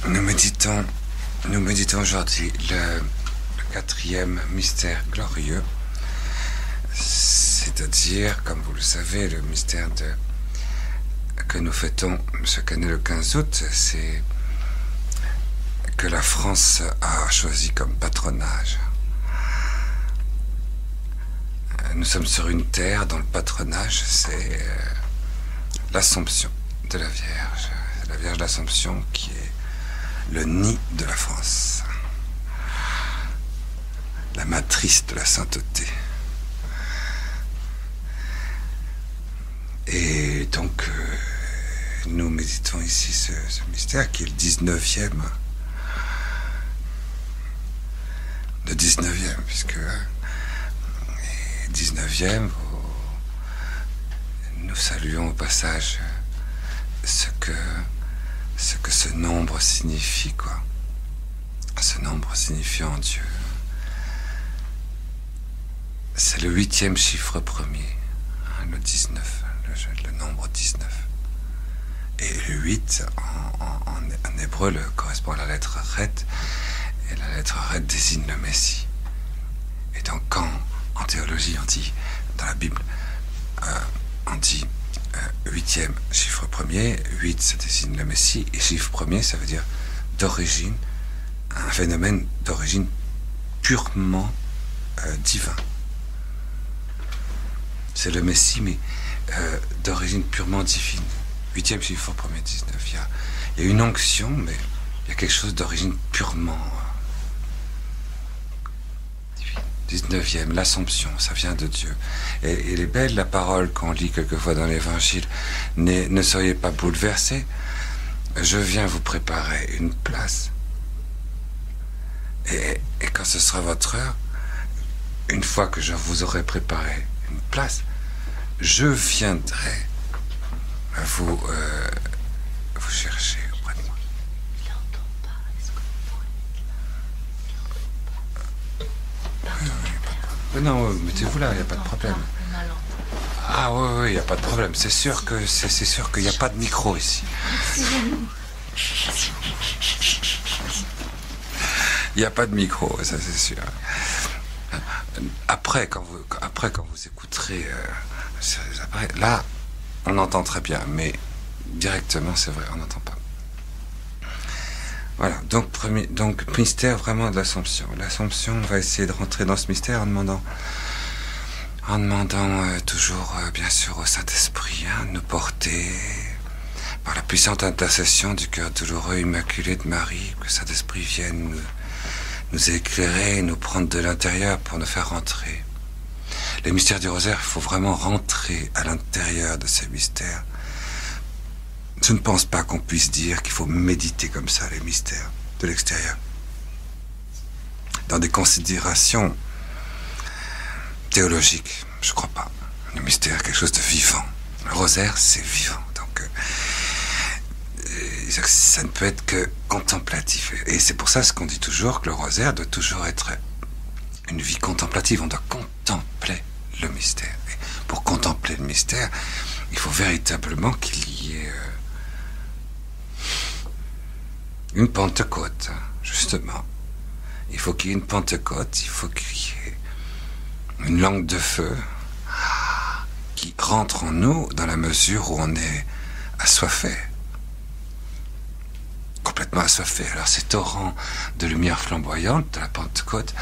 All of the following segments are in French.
Nous méditons aujourd'hui le quatrième mystère glorieux, c'est-à-dire, comme vous le savez, le mystère que nous fêtons chaque année le 15 août, c'est que la France a choisi comme patronage. Nous sommes sur une terre dont le patronage, c'est l'Assomption de la Vierge. La Vierge d'Assomption qui est le nid de la France, la matrice de la sainteté. Et donc, nous méditons ici ce mystère qui est le 19e. Le 19e, puisque 19e, nous saluons au passage ce que ce nombre signifie, quoi. Ce nombre signifiant Dieu. C'est le 8e chiffre premier, hein, le 19, le nombre 19. Et le 8, en hébreu, correspond à la lettre Ret, et la lettre Ret désigne le Messie. Et donc, quand en théologie on dit, dans la Bible, on dit 8e chiffre premier, 8 ça désigne le Messie, et chiffre premier ça veut dire d'origine, un phénomène d'origine purement divin. C'est le Messie, mais d'origine purement divine. 8e chiffre premier, 19. Il y a une onction, mais il y a quelque chose d'origine purement divine. 19e, l'Assomption, ça vient de Dieu. Et elle est belle la parole qu'on lit quelquefois dans l'Évangile. Ne soyez pas bouleversés, je viens vous préparer une place. Et quand ce sera votre heure, une fois que je vous aurai préparé une place, je viendrai vous chercher auprès de moi. Il n'entend pas. Est-ce qu'on Non, mettez-vous là, il n'y a pas de problème. Ah oui, il n'y a pas de problème. C'est sûr qu'il n'y a pas de micro ici. Il n'y a pas de micro, ça c'est sûr. Après, quand vous écouterez sur les appareils, là, on entend très bien, mais directement, c'est vrai, on n'entend pas. Voilà, donc mystère vraiment de l'Assomption. L'Assomption, on va essayer de rentrer dans ce mystère en demandant toujours, bien sûr, au Saint-Esprit, hein, nous porter par la puissante intercession du cœur douloureux immaculé de Marie, que le Saint-Esprit vienne nous éclairer, nous prendre de l'intérieur pour nous faire rentrer. Les mystères du rosaire, il faut vraiment rentrer à l'intérieur de ces mystères. Je ne pense pas qu'on puisse dire qu'il faut méditer comme ça les mystères de l'extérieur. Dans des considérations théologiques, je crois pas. Le mystère est quelque chose de vivant. Le rosaire, c'est vivant. Donc, ça ne peut être que contemplatif. Et c'est pour ça ce qu'on dit toujours, que le rosaire doit toujours être une vie contemplative. On doit contempler le mystère. Et pour contempler le mystère, il faut véritablement qu'il y ait une Pentecôte, justement. Il faut qu'il y ait une Pentecôte, il faut qu'il y ait une langue de feu qui rentre en nous dans la mesure où on est assoiffé. Complètement assoiffé. Alors ces torrents de lumière flamboyante de la Pentecôte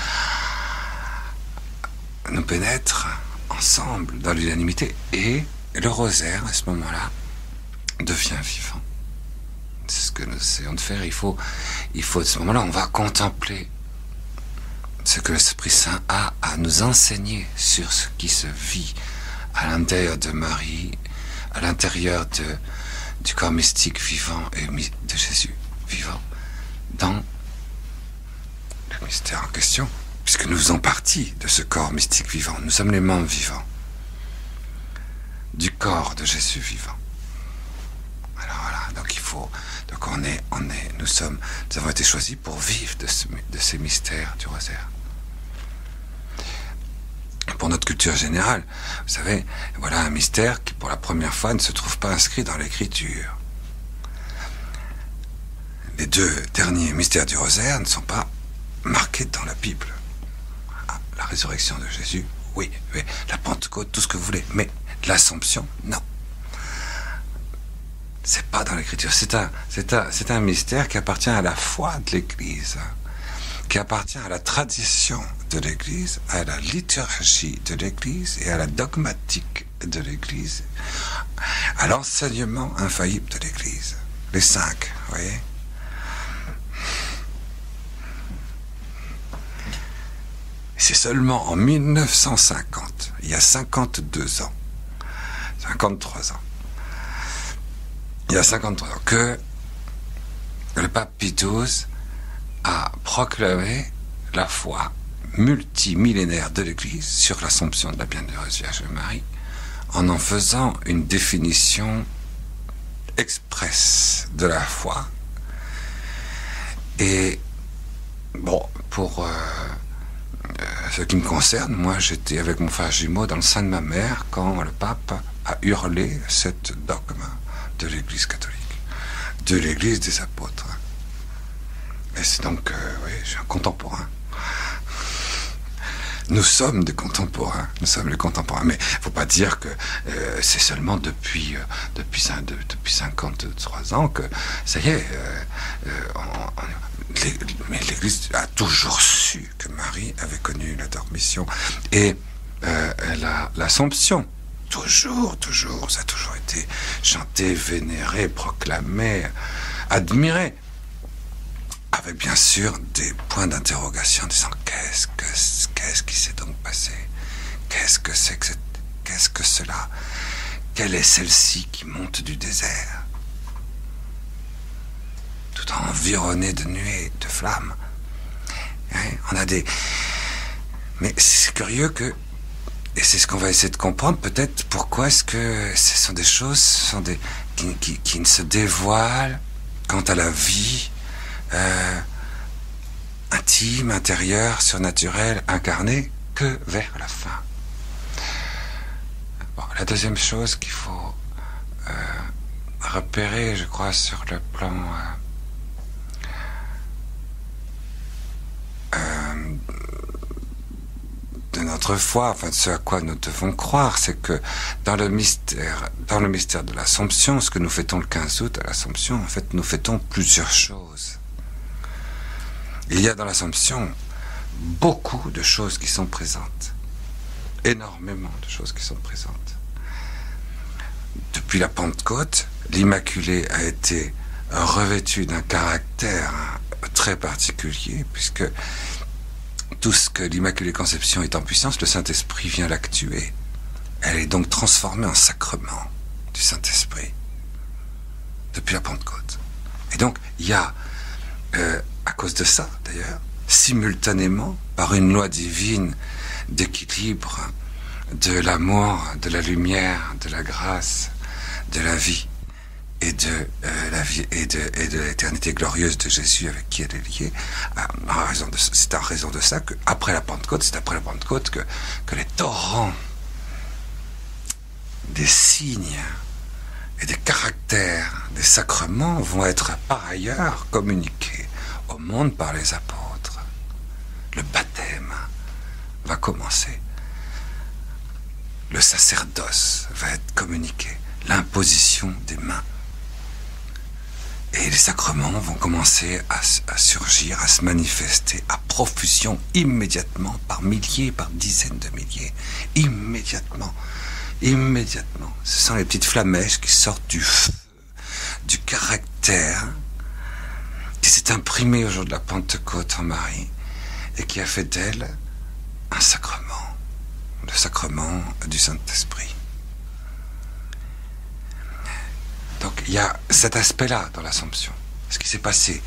nous pénètrent ensemble dans l'unanimité, et le rosaire à ce moment-là devient vivant. C'est ce que nous essayons de faire. Il faut à ce moment-là, on va contempler ce que l'Esprit Saint a à nous enseigner sur ce qui se vit à l'intérieur de Marie, à l'intérieur du corps mystique vivant et de Jésus vivant dans le mystère en question, puisque nous faisons partie de ce corps mystique vivant. Nous sommes les membres vivants du corps de Jésus vivant. Alors voilà, donc nous avons été choisis pour vivre de ces mystères du rosaire. Pour notre culture générale, vous savez, voilà un mystère qui pour la première fois ne se trouve pas inscrit dans l'écriture. les deux derniers mystères du rosaire ne sont pas marqués dans la Bible. Ah, la résurrection de Jésus, oui, la Pentecôte, tout ce que vous voulez, mais l'Assomption, non. C'est pas dans l'Écriture. C'est un mystère qui appartient à la foi de l'Église, qui appartient à la tradition de l'Église, à la liturgie de l'Église et à la dogmatique de l'Église, à l'enseignement infaillible de l'Église. Les 5, vous voyez. C'est seulement en 1950, il y a 52 ans, 53 ans, il y a 53 ans, que le pape Pie XII a proclamé la foi multimillénaire de l'Église sur l'Assomption de la Bienheureuse Vierge Marie, en faisant une définition expresse de la foi. Et bon, pour ce qui me concerne, moi j'étais avec mon frère jumeau dans le sein de ma mère quand le pape a hurlé cette dogme de l'Église catholique, de l'Église des apôtres. Et c'est donc, oui, je suis un contemporain. Nous sommes des contemporains, nous sommes les contemporains. Mais il ne faut pas dire que c'est seulement depuis 53 ans que, ça y est, mais l'Église a toujours su que Marie avait connu la dormition. Et l'Assomption, toujours, ça a toujours été chanté, vénéré, proclamé, admiré. Avec bien sûr des points d'interrogation en disant qu'est-ce qui s'est donc passé? Qu'est-ce que c'est que qu'est-ce que cela? Quelle est celle-ci qui monte du désert? Tout environnée de nuées, de flammes. Hein? On a des... Mais c'est curieux que... Et c'est ce qu'on va essayer de comprendre, peut-être pourquoi est-ce que ce sont des choses qui ne se dévoilent quant à la vie intime, intérieure, surnaturelle, incarnée, que vers la fin. Bon, la deuxième chose qu'il faut repérer, je crois, sur le plan de notre foi, enfin de ce à quoi nous devons croire, c'est que dans le mystère de l'Assomption, ce que nous fêtons le 15 août à l'Assomption, en fait, nous fêtons plusieurs choses. Il y a dans l'Assomption beaucoup de choses qui sont présentes. Énormément de choses qui sont présentes. Depuis la Pentecôte, l'Immaculée a été revêtue d'un caractère très particulier, puisque tout ce que l'Immaculée Conception est en puissance, le Saint-Esprit vient l'actuer. Elle est donc transformée en sacrement du Saint-Esprit depuis la Pentecôte. Et donc, il y a... à cause de ça, d'ailleurs, simultanément, par une loi divine d'équilibre, de l'amour, de la lumière, de la grâce, de la vie, et de l'éternité glorieuse de Jésus avec qui elle est liée, c'est en raison de ça qu'après la Pentecôte, c'est après la Pentecôte que les torrents des signes et des caractères des sacrements vont être par ailleurs communiqués au monde par les apôtres. Le baptême va commencer. Le sacerdoce va être communiqué. L'imposition des mains. Et les sacrements vont commencer à surgir, à se manifester à profusion, immédiatement, par milliers, par dizaines de milliers. Immédiatement. Ce sont les petites flamèches qui sortent du feu, du caractère, qui s'est imprimé au jour de la Pentecôte en Marie, et qui a fait d'elle un sacrement, le sacrement du Saint-Esprit. Donc il y a cet aspect-là dans l'Assomption. Ce qui s'est passé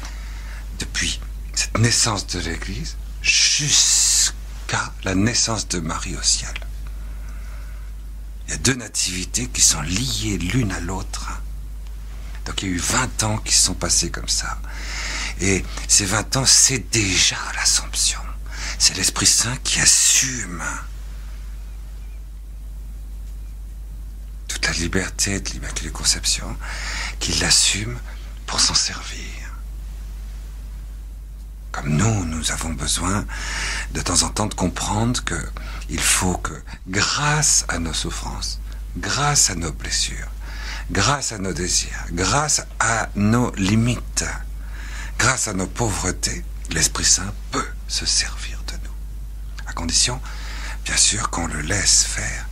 depuis cette naissance de l'Église jusqu'à la naissance de Marie au ciel. Il y a deux nativités qui sont liées l'une à l'autre. Donc il y a eu 20 ans qui se sont passés comme ça. Et ces 20 ans, c'est déjà l'Assomption. C'est l'Esprit Saint qui assume toute la liberté de l'Immaculée Conception, qui l'assume pour s'en servir. Comme nous avons besoin de temps en temps de comprendre que il faut que, grâce à nos souffrances, grâce à nos blessures, grâce à nos désirs, grâce à nos limites, grâce à nos pauvretés, l'Esprit Saint peut se servir de nous. À condition, bien sûr, qu'on le laisse faire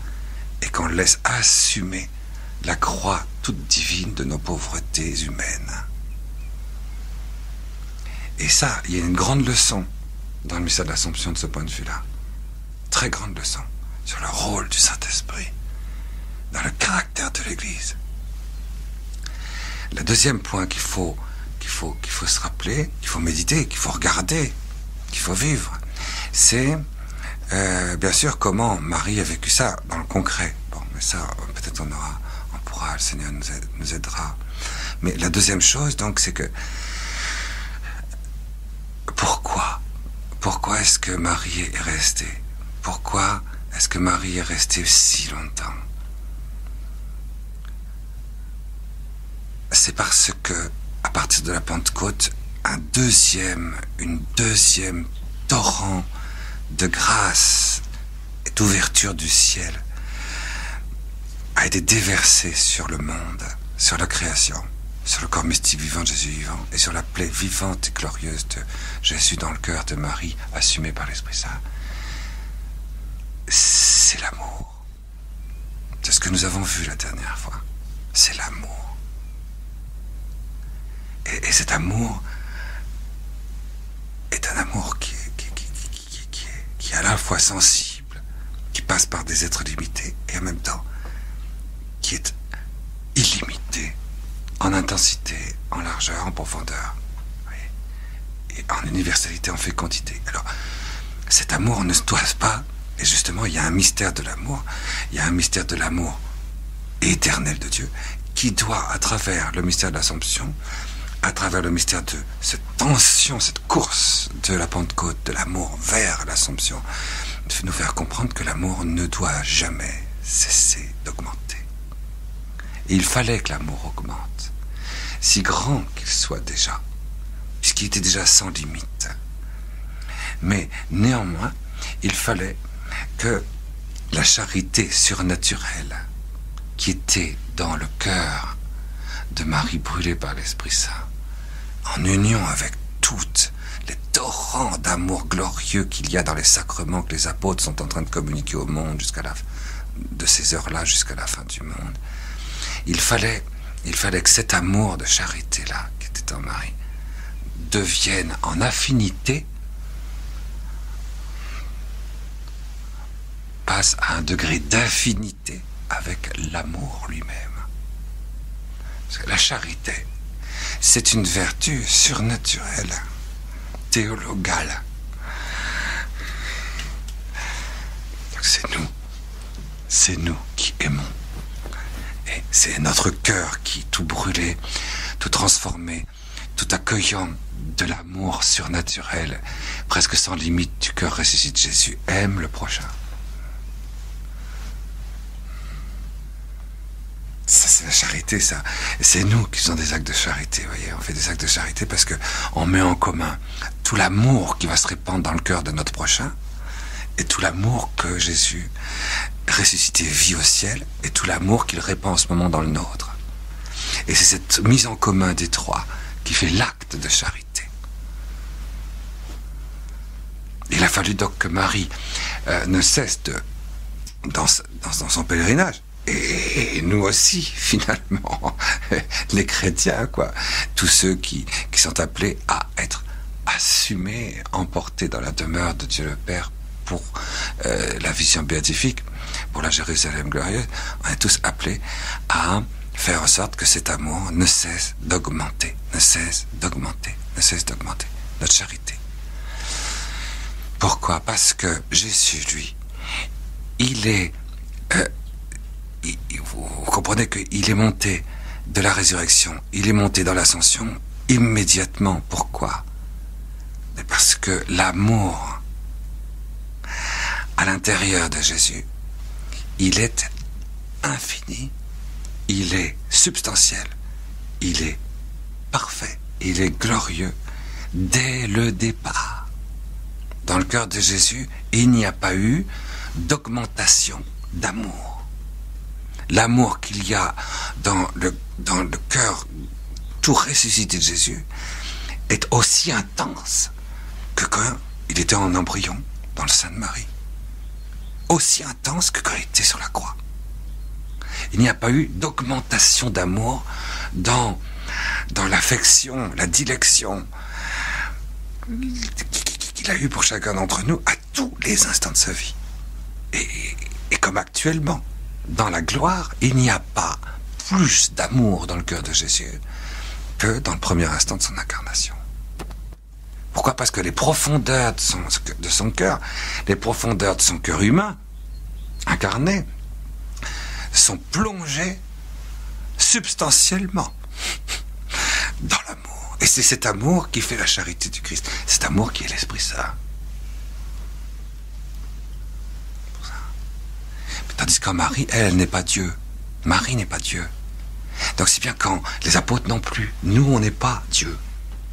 et qu'on le laisse assumer la croix toute divine de nos pauvretés humaines. Et ça, il y a une grande leçon dans le mystère de l'Assomption de ce point de vue-là. Très grande leçon sur le rôle du Saint-Esprit dans le caractère de l'Église. Le deuxième point qu'il faut se rappeler, qu'il faut méditer, qu'il faut regarder, qu'il faut vivre, c'est bien sûr comment Marie a vécu ça dans le concret. Bon, mais ça, peut-être on pourra, le Seigneur nous aidera. Mais la deuxième chose, donc, c'est que pourquoi est-ce que Marie est restée? Pourquoi est-ce que Marie est restée si longtemps? C'est parce que, à partir de la Pentecôte, une deuxième torrent de grâce et d'ouverture du ciel a été déversé sur le monde, sur la création, sur le corps mystique vivant de Jésus vivant et sur la plaie vivante et glorieuse de Jésus dans le cœur de Marie, assumée par l'Esprit Saint. C'est l'amour. C'est ce que nous avons vu la dernière fois. C'est l'amour. Et cet amour est un amour qui est à la fois sensible, qui passe par des êtres limités, et en même temps, qui est illimité en intensité, en largeur, en profondeur, et en universalité, en fécondité. Alors, cet amour ne se doit pas, et justement, il y a un mystère de l'amour, il y a un mystère de l'amour éternel de Dieu, qui doit, à travers le mystère de l'Assomption, à travers le mystère de cette tension, cette course de la Pentecôte, de l'amour vers l'Assomption, nous faire comprendre que l'amour ne doit jamais cesser d'augmenter. Et il fallait que l'amour augmente, si grand qu'il soit déjà, puisqu'il était déjà sans limite. Mais néanmoins, il fallait que la charité surnaturelle qui était dans le cœur de Marie brûlée par l'Esprit Saint, en union avec toutes les torrents d'amour glorieux qu'il y a dans les sacrements que les apôtres sont en train de communiquer au monde de ces heures-là jusqu'à la fin du monde, il fallait que cet amour de charité-là, qui était en Marie, devienne en affinité, passe à un degré d'infinité avec l'amour lui-même. Parce que la charité, c'est une vertu surnaturelle, théologale. Donc c'est nous qui aimons. Et c'est notre cœur qui, tout brûlé, tout transformé, tout accueillant de l'amour surnaturel, presque sans limite du cœur ressuscité de Jésus, aime le prochain. Ça, c'est la charité, ça. C'est nous qui faisons des actes de charité, vous voyez. On fait des actes de charité parce que on met en commun tout l'amour qui va se répandre dans le cœur de notre prochain et tout l'amour que Jésus ressuscité vit au ciel et tout l'amour qu'il répand en ce moment dans le nôtre. Et c'est cette mise en commun des trois qui fait l'acte de charité. Il a fallu donc que Marie ne cesse dans son pèlerinage, et nous aussi, finalement, les chrétiens, quoi, tous ceux qui sont appelés à être assumés, emportés dans la demeure de Dieu le Père pour la vision béatifique, pour la Jérusalem glorieuse, on est tous appelés à faire en sorte que cet amour ne cesse d'augmenter, ne cesse d'augmenter, ne cesse d'augmenter, notre charité. Pourquoi? Parce que Jésus, lui, il est... vous comprenez qu'il est monté de la résurrection, il est monté dans l'ascension immédiatement. Pourquoi? Parce que l'amour à l'intérieur de Jésus, il est infini, il est substantiel, il est parfait, il est glorieux, dès le départ. Dans le cœur de Jésus, il n'y a pas eu d'augmentation d'amour. L'amour qu'il y a dans le cœur tout ressuscité de Jésus est aussi intense que quand il était en embryon dans le sein de Marie. Aussi intense que quand il était sur la croix. Il n'y a pas eu d'augmentation d'amour dans l'affection, la dilection qu'il a eu pour chacun d'entre nous à tous les instants de sa vie. Et comme actuellement, dans la gloire, il n'y a pas plus d'amour dans le cœur de Jésus que dans le premier instant de son incarnation. Pourquoi? Parce que les profondeurs de son cœur, les profondeurs de son cœur humain, incarné, sont plongées substantiellement dans l'amour. Et c'est cet amour qui fait la charité du Christ. Cet amour qui est l'Esprit Saint. Tandis qu'en Marie, elle n'est pas Dieu. Marie n'est pas Dieu. Donc c'est bien quand les apôtres non plus. Nous, on n'est pas Dieu.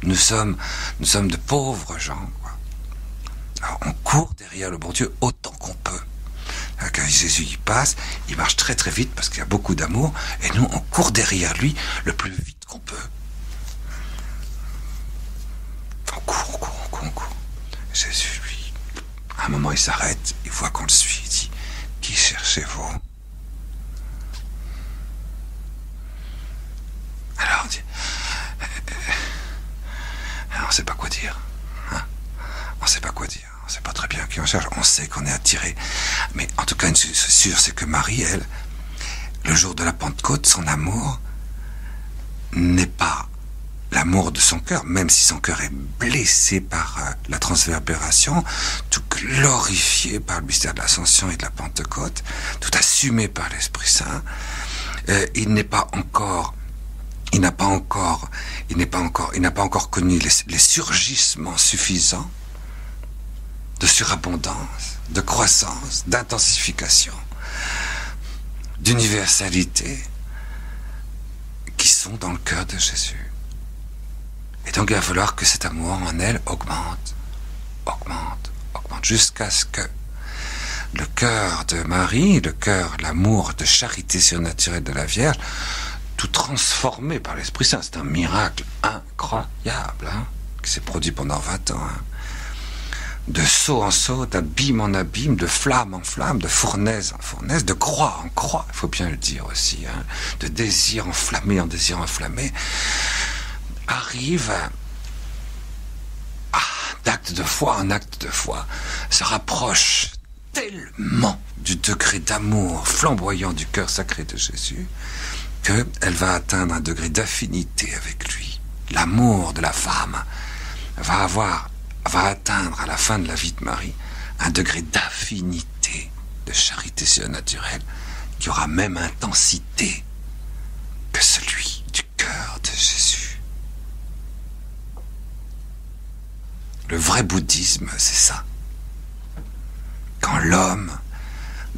Nous sommes de pauvres gens, quoi. Alors on court derrière le bon Dieu autant qu'on peut. Quand Jésus y passe, il marche très très vite parce qu'il y a beaucoup d'amour, et nous on court derrière lui le plus vite qu'on peut. On court. Jésus, lui, à un moment il s'arrête, il voit qu'on le suit, il dit: qui cherchez-vous? Alors on dit: on ne sait pas quoi dire. Hein? On ne sait pas quoi dire. On ne sait pas très bien qui on cherche. On sait qu'on est attiré. Mais en tout cas, une chose sûre, c'est que Marie, elle, le jour de la Pentecôte, son amour n'est pas l'amour de son cœur, même si son cœur est blessé par la transverbération, tout glorifié par le mystère de l'Ascension et de la Pentecôte, tout assumé par l'Esprit Saint. Il n'a pas encore connu les surgissements suffisants de surabondance, de croissance, d'intensification, d'universalité qui sont dans le cœur de Jésus. Et donc il va falloir que cet amour en elle augmente, jusqu'à ce que le cœur de Marie, l'amour de charité surnaturelle de la Vierge, tout transformé par l'Esprit Saint. C'est un miracle incroyable, hein, qui s'est produit pendant 20 ans. Hein. De saut en saut, d'abîme en abîme, de flamme en flamme, de fournaise en fournaise, de croix en croix, il faut bien le dire aussi, hein, de désir enflammé en désir enflammé, arrive d'acte de foi en acte de foi, se rapproche tellement du degré d'amour flamboyant du cœur sacré de Jésus, qu'elle va atteindre un degré d'affinité avec lui. L'amour de la femme va atteindre à la fin de la vie de Marie un degré d'affinité, de charité surnaturelle, qui aura même intensité que celui du cœur de Jésus. Le vrai bouddhisme, c'est ça. Quand l'homme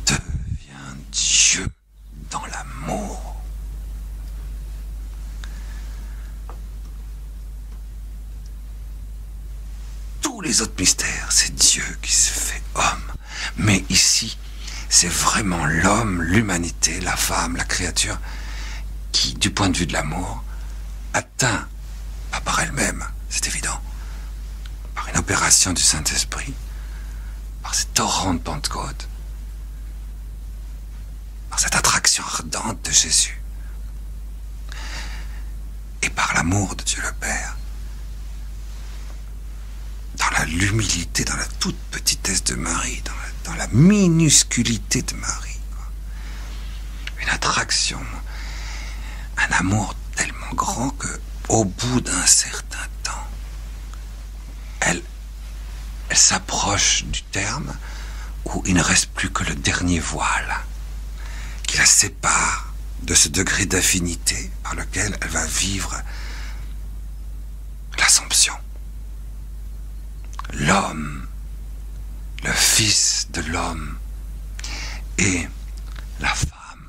devient Dieu dans l'amour. Tous les autres mystères, c'est Dieu qui se fait homme. Mais ici, c'est vraiment l'homme, l'humanité, la femme, la créature, qui, du point de vue de l'amour, atteint, pas par elle-même, c'est évident, par une opération du Saint-Esprit, par ces torrents de Pentecôte, par cette attraction ardente de Jésus, et par l'amour de Dieu le Père, dans l'humilité, dans la toute petitesse de Marie, dans la minusculité de Marie. Une attraction, un amour tellement grand que, au bout d'un certain temps, elle s'approche du terme où il ne reste plus que le dernier voile qui la sépare de ce degré d'affinité par lequel elle va vivre l'Assomption. L'homme, le Fils de l'homme et la femme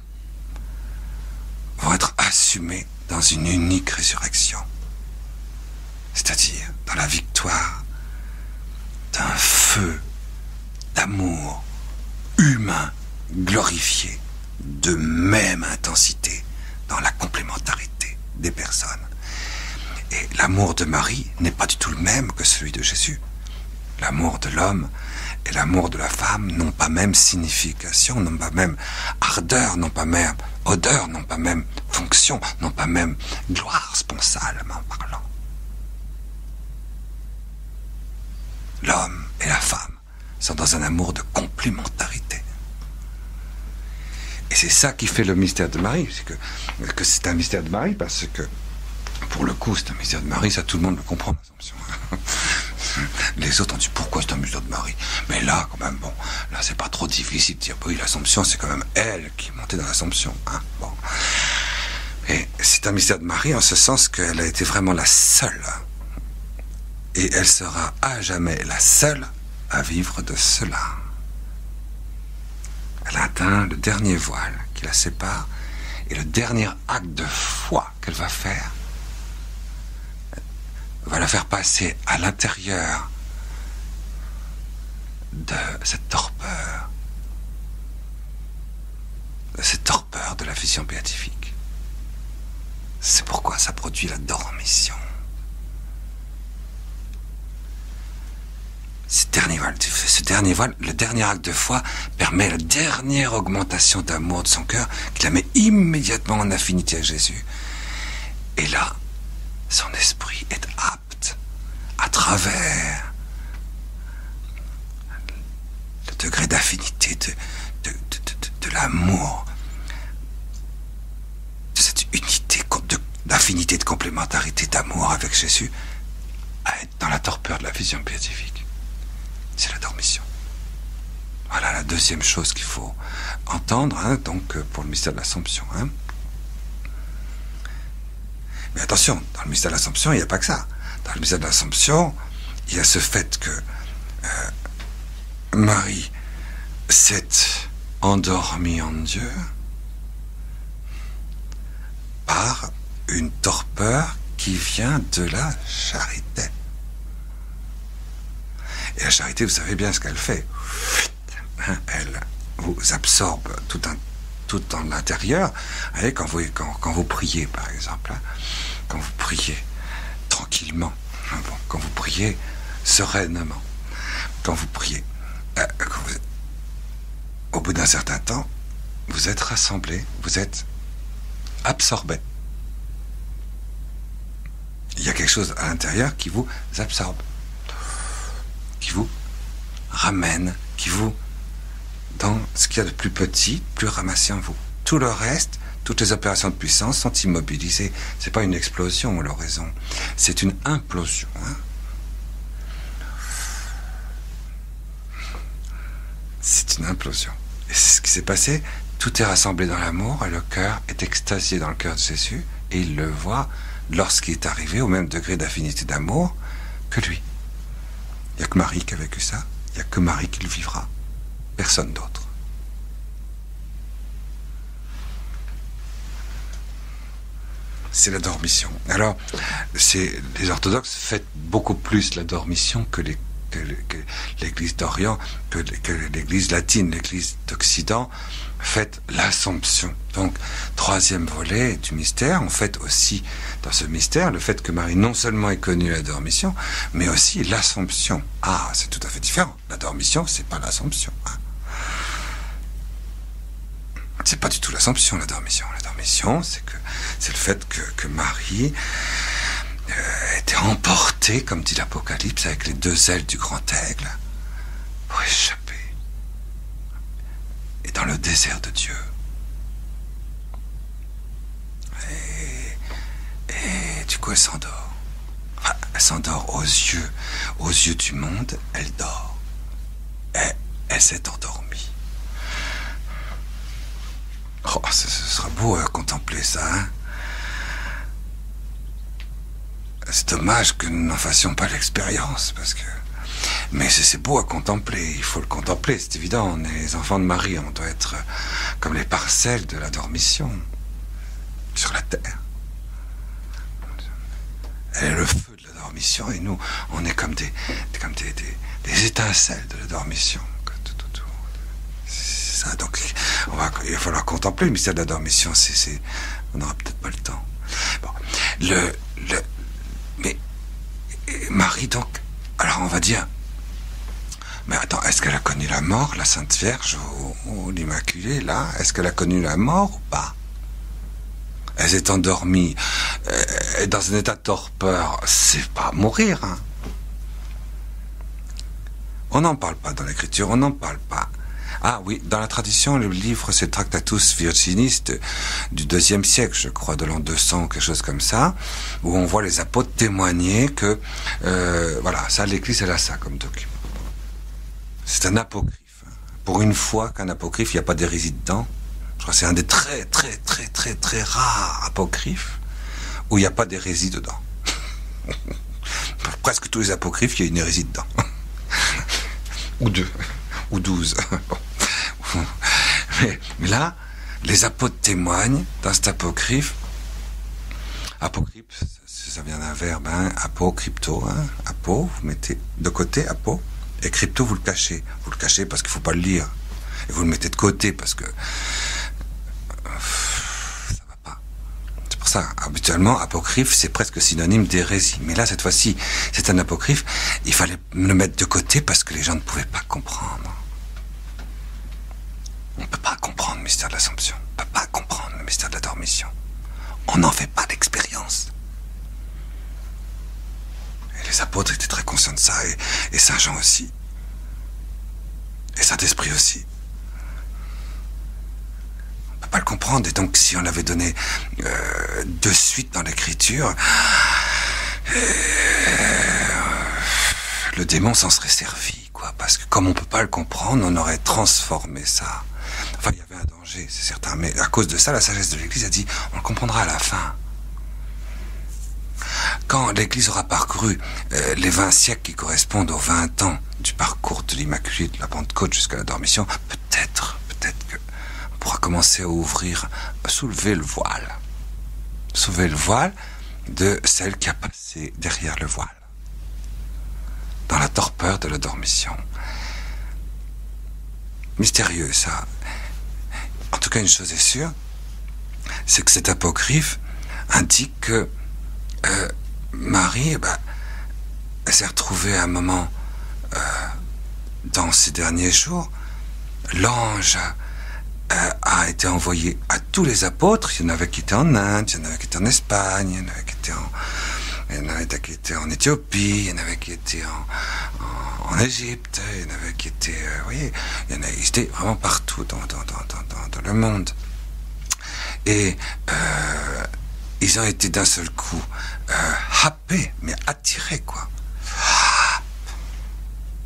vont être assumés dans une unique résurrection. c'est-à-dire dans la victoire d'un feu d'amour humain glorifié de même intensité dans la complémentarité des personnes. Et l'amour de Marie n'est pas du tout le même que celui de Jésus. L'amour de l'homme et l'amour de la femme n'ont pas même signification, n'ont pas même ardeur, n'ont pas même odeur, n'ont pas même fonction, n'ont pas même gloire sponsalement parlant. L'homme et la femme sont dans un amour de complémentarité. Et c'est ça qui fait le mystère de Marie, c'est que c'est un mystère de Marie parce que, pour le coup, c'est un mystère de Marie, ça tout le monde le comprend, l'Assomption. Les autres ont dit pourquoi c'est un mystère de Marie. Mais là, quand même, bon, là c'est pas trop difficile de dire oui, l'Assomption, c'est quand même elle qui est montée dans l'Assomption. Hein, bon. Et c'est un mystère de Marie en ce sens qu'elle a été vraiment la seule. Et elle sera à jamais la seule à vivre de cela. Elle a atteint le dernier voile qui la sépare et le dernier acte de foi qu'elle va faire va la faire passer à l'intérieur de cette torpeur de la vision béatifique. C'est pourquoi ça produit la dormition. Ce dernier voile, le dernier acte de foi permet la dernière augmentation d'amour de son cœur qui la met immédiatement en affinité à Jésus. Et là, son esprit est apte, à travers le degré d'affinité de l'amour, de cette unité, d'affinité, de complémentarité, d'amour avec Jésus, à être dans la torpeur de la vision béatifique. C'est la dormition. Voilà la deuxième chose qu'il faut entendre, hein, donc pour le mystère de l'Assomption. Hein. Mais attention, dans le mystère de l'Assomption, il n'y a pas que ça. Dans le mystère de l'Assomption, il y a ce fait que Marie s'est endormie en Dieu par une torpeur qui vient de la charité. Et la charité, vous savez bien ce qu'elle fait. Elle vous absorbe tout dans l'intérieur. Quand vous priez, par exemple, quand vous priez tranquillement, quand vous priez sereinement, quand vous priez, au bout d'un certain temps, vous êtes rassemblés, vous êtes absorbés. Il y a quelque chose à l'intérieur qui vous absorbe, qui vous ramène, qui vous dans ce qu'il y a de plus petit, plus ramassé en vous. Tout le reste, toutes les opérations de puissance sont immobilisées. C'est pas une explosion, l'oraison. C'est une implosion. Hein. C'est une implosion. Et c'est ce qui s'est passé. Tout est rassemblé dans l'amour et le cœur est extasié dans le cœur de Jésus et il le voit lorsqu'il est arrivé au même degré d'affinité d'amour que lui. Il n'y a que Marie qui a vécu ça. Il n'y a que Marie qui le vivra. Personne d'autre. C'est la dormition. Alors, les orthodoxes fêtent beaucoup plus la dormition que l'Église d'Orient, que l'Église latine, l'Église d'Occident fête l'Assomption. Donc, troisième volet du mystère, on fête aussi dans ce mystère le fait que Marie non seulement est connue la dormition, mais aussi l'Assomption. Ah, c'est tout à fait différent. La dormition, c'est pas l'Assomption. Hein. C'est pas du tout l'Assomption, la dormition. La dormition, c'est le fait que Marie était emportée, comme dit l'Apocalypse, avec les deux ailes du grand aigle, pour échapper. Et dans le désert de Dieu. Et du coup, elle s'endort. Enfin, elle s'endort aux yeux du monde, elle dort. Et elle s'est endormie. Oh, ce sera beau à contempler ça, hein. C'est dommage que nous n'en fassions pas l'expérience, parce que... Mais c'est beau à contempler, il faut le contempler, c'est évident. On est les enfants de Marie, on doit être comme les parcelles de la dormition sur la terre. Elle est le feu de la dormition, et nous, on est comme des étincelles de la dormition. C'est ça, donc il va falloir contempler le mystère de la dormition, on n'aura peut-être pas le temps. Bon, mais Marie, donc, alors on va dire, mais attends, est-ce qu'elle a connu la mort, la Sainte Vierge, ou l'Immaculée, là? Est-ce qu'elle a connu la mort ou pas? Elle s'est endormie, dans un état de torpeur, c'est pas mourir, hein. On n'en parle pas dans l'écriture, on n'en parle pas. Ah oui, dans la tradition, le livre, c'est Tractatus Virginis du IIe siècle, je crois, de l'an 200, quelque chose comme ça, où on voit les apôtres témoigner que, voilà, ça, l'Église, elle a ça comme document. C'est un apocryphe. Pour une fois qu'un apocryphe, il n'y a pas d'hérésie dedans. Je crois que c'est un des très rares apocryphes où il n'y a pas d'hérésie dedans. Presque tous les apocryphes, il y a une hérésie dedans. Ou 2, ou 12. Mais là, les apôtres témoignent dans cet apocryphe. Apocryphe, ça vient d'un verbe, hein, apo, crypto, hein, apo, vous mettez de côté, apo, et crypto, vous le cachez. Vous le cachez parce qu'il ne faut pas le lire. Et vous le mettez de côté parce que ça va pas. C'est pour ça, habituellement, apocryphe, c'est presque synonyme d'hérésie. Mais là, cette fois-ci, c'est un apocryphe. Il fallait le mettre de côté parce que les gens ne pouvaient pas comprendre. On ne peut pas comprendre le mystère de l'Assomption. On ne peut pas comprendre le mystère de la dormition. On n'en fait pas d'expérience. Et les apôtres étaient très conscients de ça, et Saint Jean aussi. Et Saint-Esprit aussi. On ne peut pas le comprendre, et donc si on l'avait donné de suite dans l'écriture, le démon s'en serait servi, quoi. Parce que comme on ne peut pas le comprendre, on aurait transformé ça. Enfin, il y avait un danger, c'est certain, mais à cause de ça, la sagesse de l'Église a dit, on le comprendra à la fin. Quand l'Église aura parcouru les 20 siècles qui correspondent aux 20 ans du parcours de l'Immaculée, de la Pentecôte jusqu'à la Dormition, peut-être qu'on pourra commencer à ouvrir, à soulever le voile de celle qui a passé derrière le voile, dans la torpeur de la Dormition. Mystérieux, ça. En tout cas, une chose est sûre, c'est que cet apocryphe indique que Marie, elle s'est retrouvée à un moment dans ces derniers jours. L'ange a été envoyé à tous les apôtres. Il y en avait qui étaient en Inde, il y en avait qui étaient en Espagne, il y en avait qui étaient en Éthiopie, il y en avait qui étaient en Égypte, il y en avait qui étaient, vous voyez, ils étaient vraiment partout dans le monde. Et ils ont été d'un seul coup happés, mais attirés, quoi.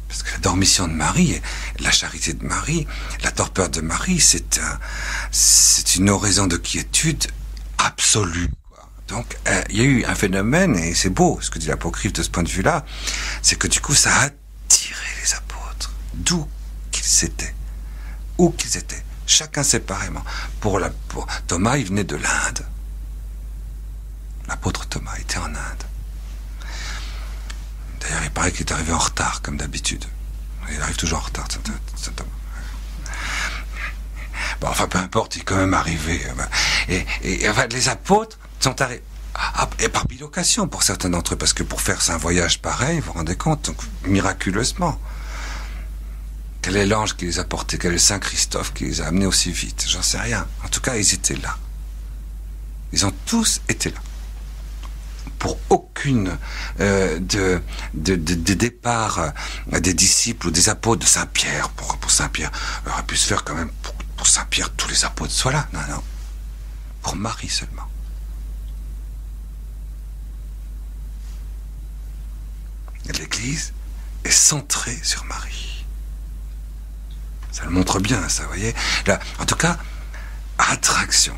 Parce que la dormition de Marie, la charité de Marie, la torpeur de Marie, c'est une oraison de quiétude absolue, quoi. Donc, il y a eu un phénomène, et c'est beau, ce que dit l'apocryphe de ce point de vue-là, c'est que du coup, ça a attiré les apôtres, d'où qu'ils étaient, où qu'ils étaient, chacun séparément. Pour Thomas, il venait de l'Inde. L'apôtre Thomas était en Inde. D'ailleurs, il paraît qu'il est arrivé en retard, comme d'habitude. Il arrive toujours en retard, Saint Thomas. Bon, enfin, peu importe, il est quand même arrivé. Et enfin, les apôtres sont arrivés. Et par bilocation, pour certains d'entre eux, parce que pour faire un voyage pareil, vous vous rendez compte, donc, miraculeusement. Quel est l'ange qui les a portés? Quel est le Saint Christophe qui les a amenés aussi vite? J'en sais rien. En tout cas, ils étaient là. Ils ont tous été là. Pour aucune des départs des disciples ou des apôtres de Saint-Pierre, pour Saint-Pierre, aurait pu se faire quand même pour Saint-Pierre, tous les apôtres soient là. Non. Pour Marie seulement. L'Église est centrée sur Marie. Ça le montre bien, ça, vous voyez. Là, en tout cas, attraction.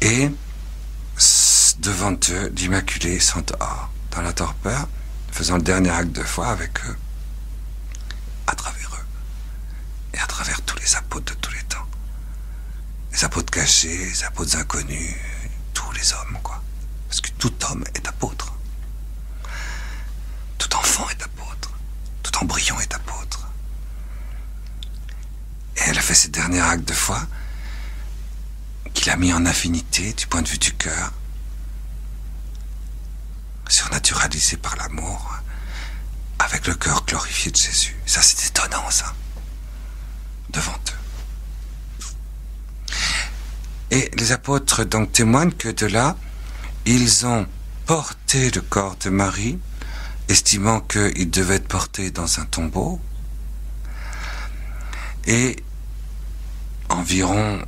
Et devant eux, l'Immaculée sont dehors, dans la torpeur, faisant le dernier acte de foi avec eux, à travers eux, et à travers tous les apôtres de tous les temps. Les apôtres cachés, les apôtres inconnus, tous les hommes, quoi. Parce que tout homme est apôtre. enfant est apôtre. Tout embryon est apôtre. Et elle a fait ce dernier acte de foi qu'il a mis en affinité du point de vue du cœur, surnaturalisé par l'amour, avec le cœur glorifié de Jésus. Ça, c'est étonnant, ça, devant eux. Et les apôtres donc témoignent que de là, ils ont porté le corps de Marie, estimant qu'il devait être porté dans un tombeau, et environ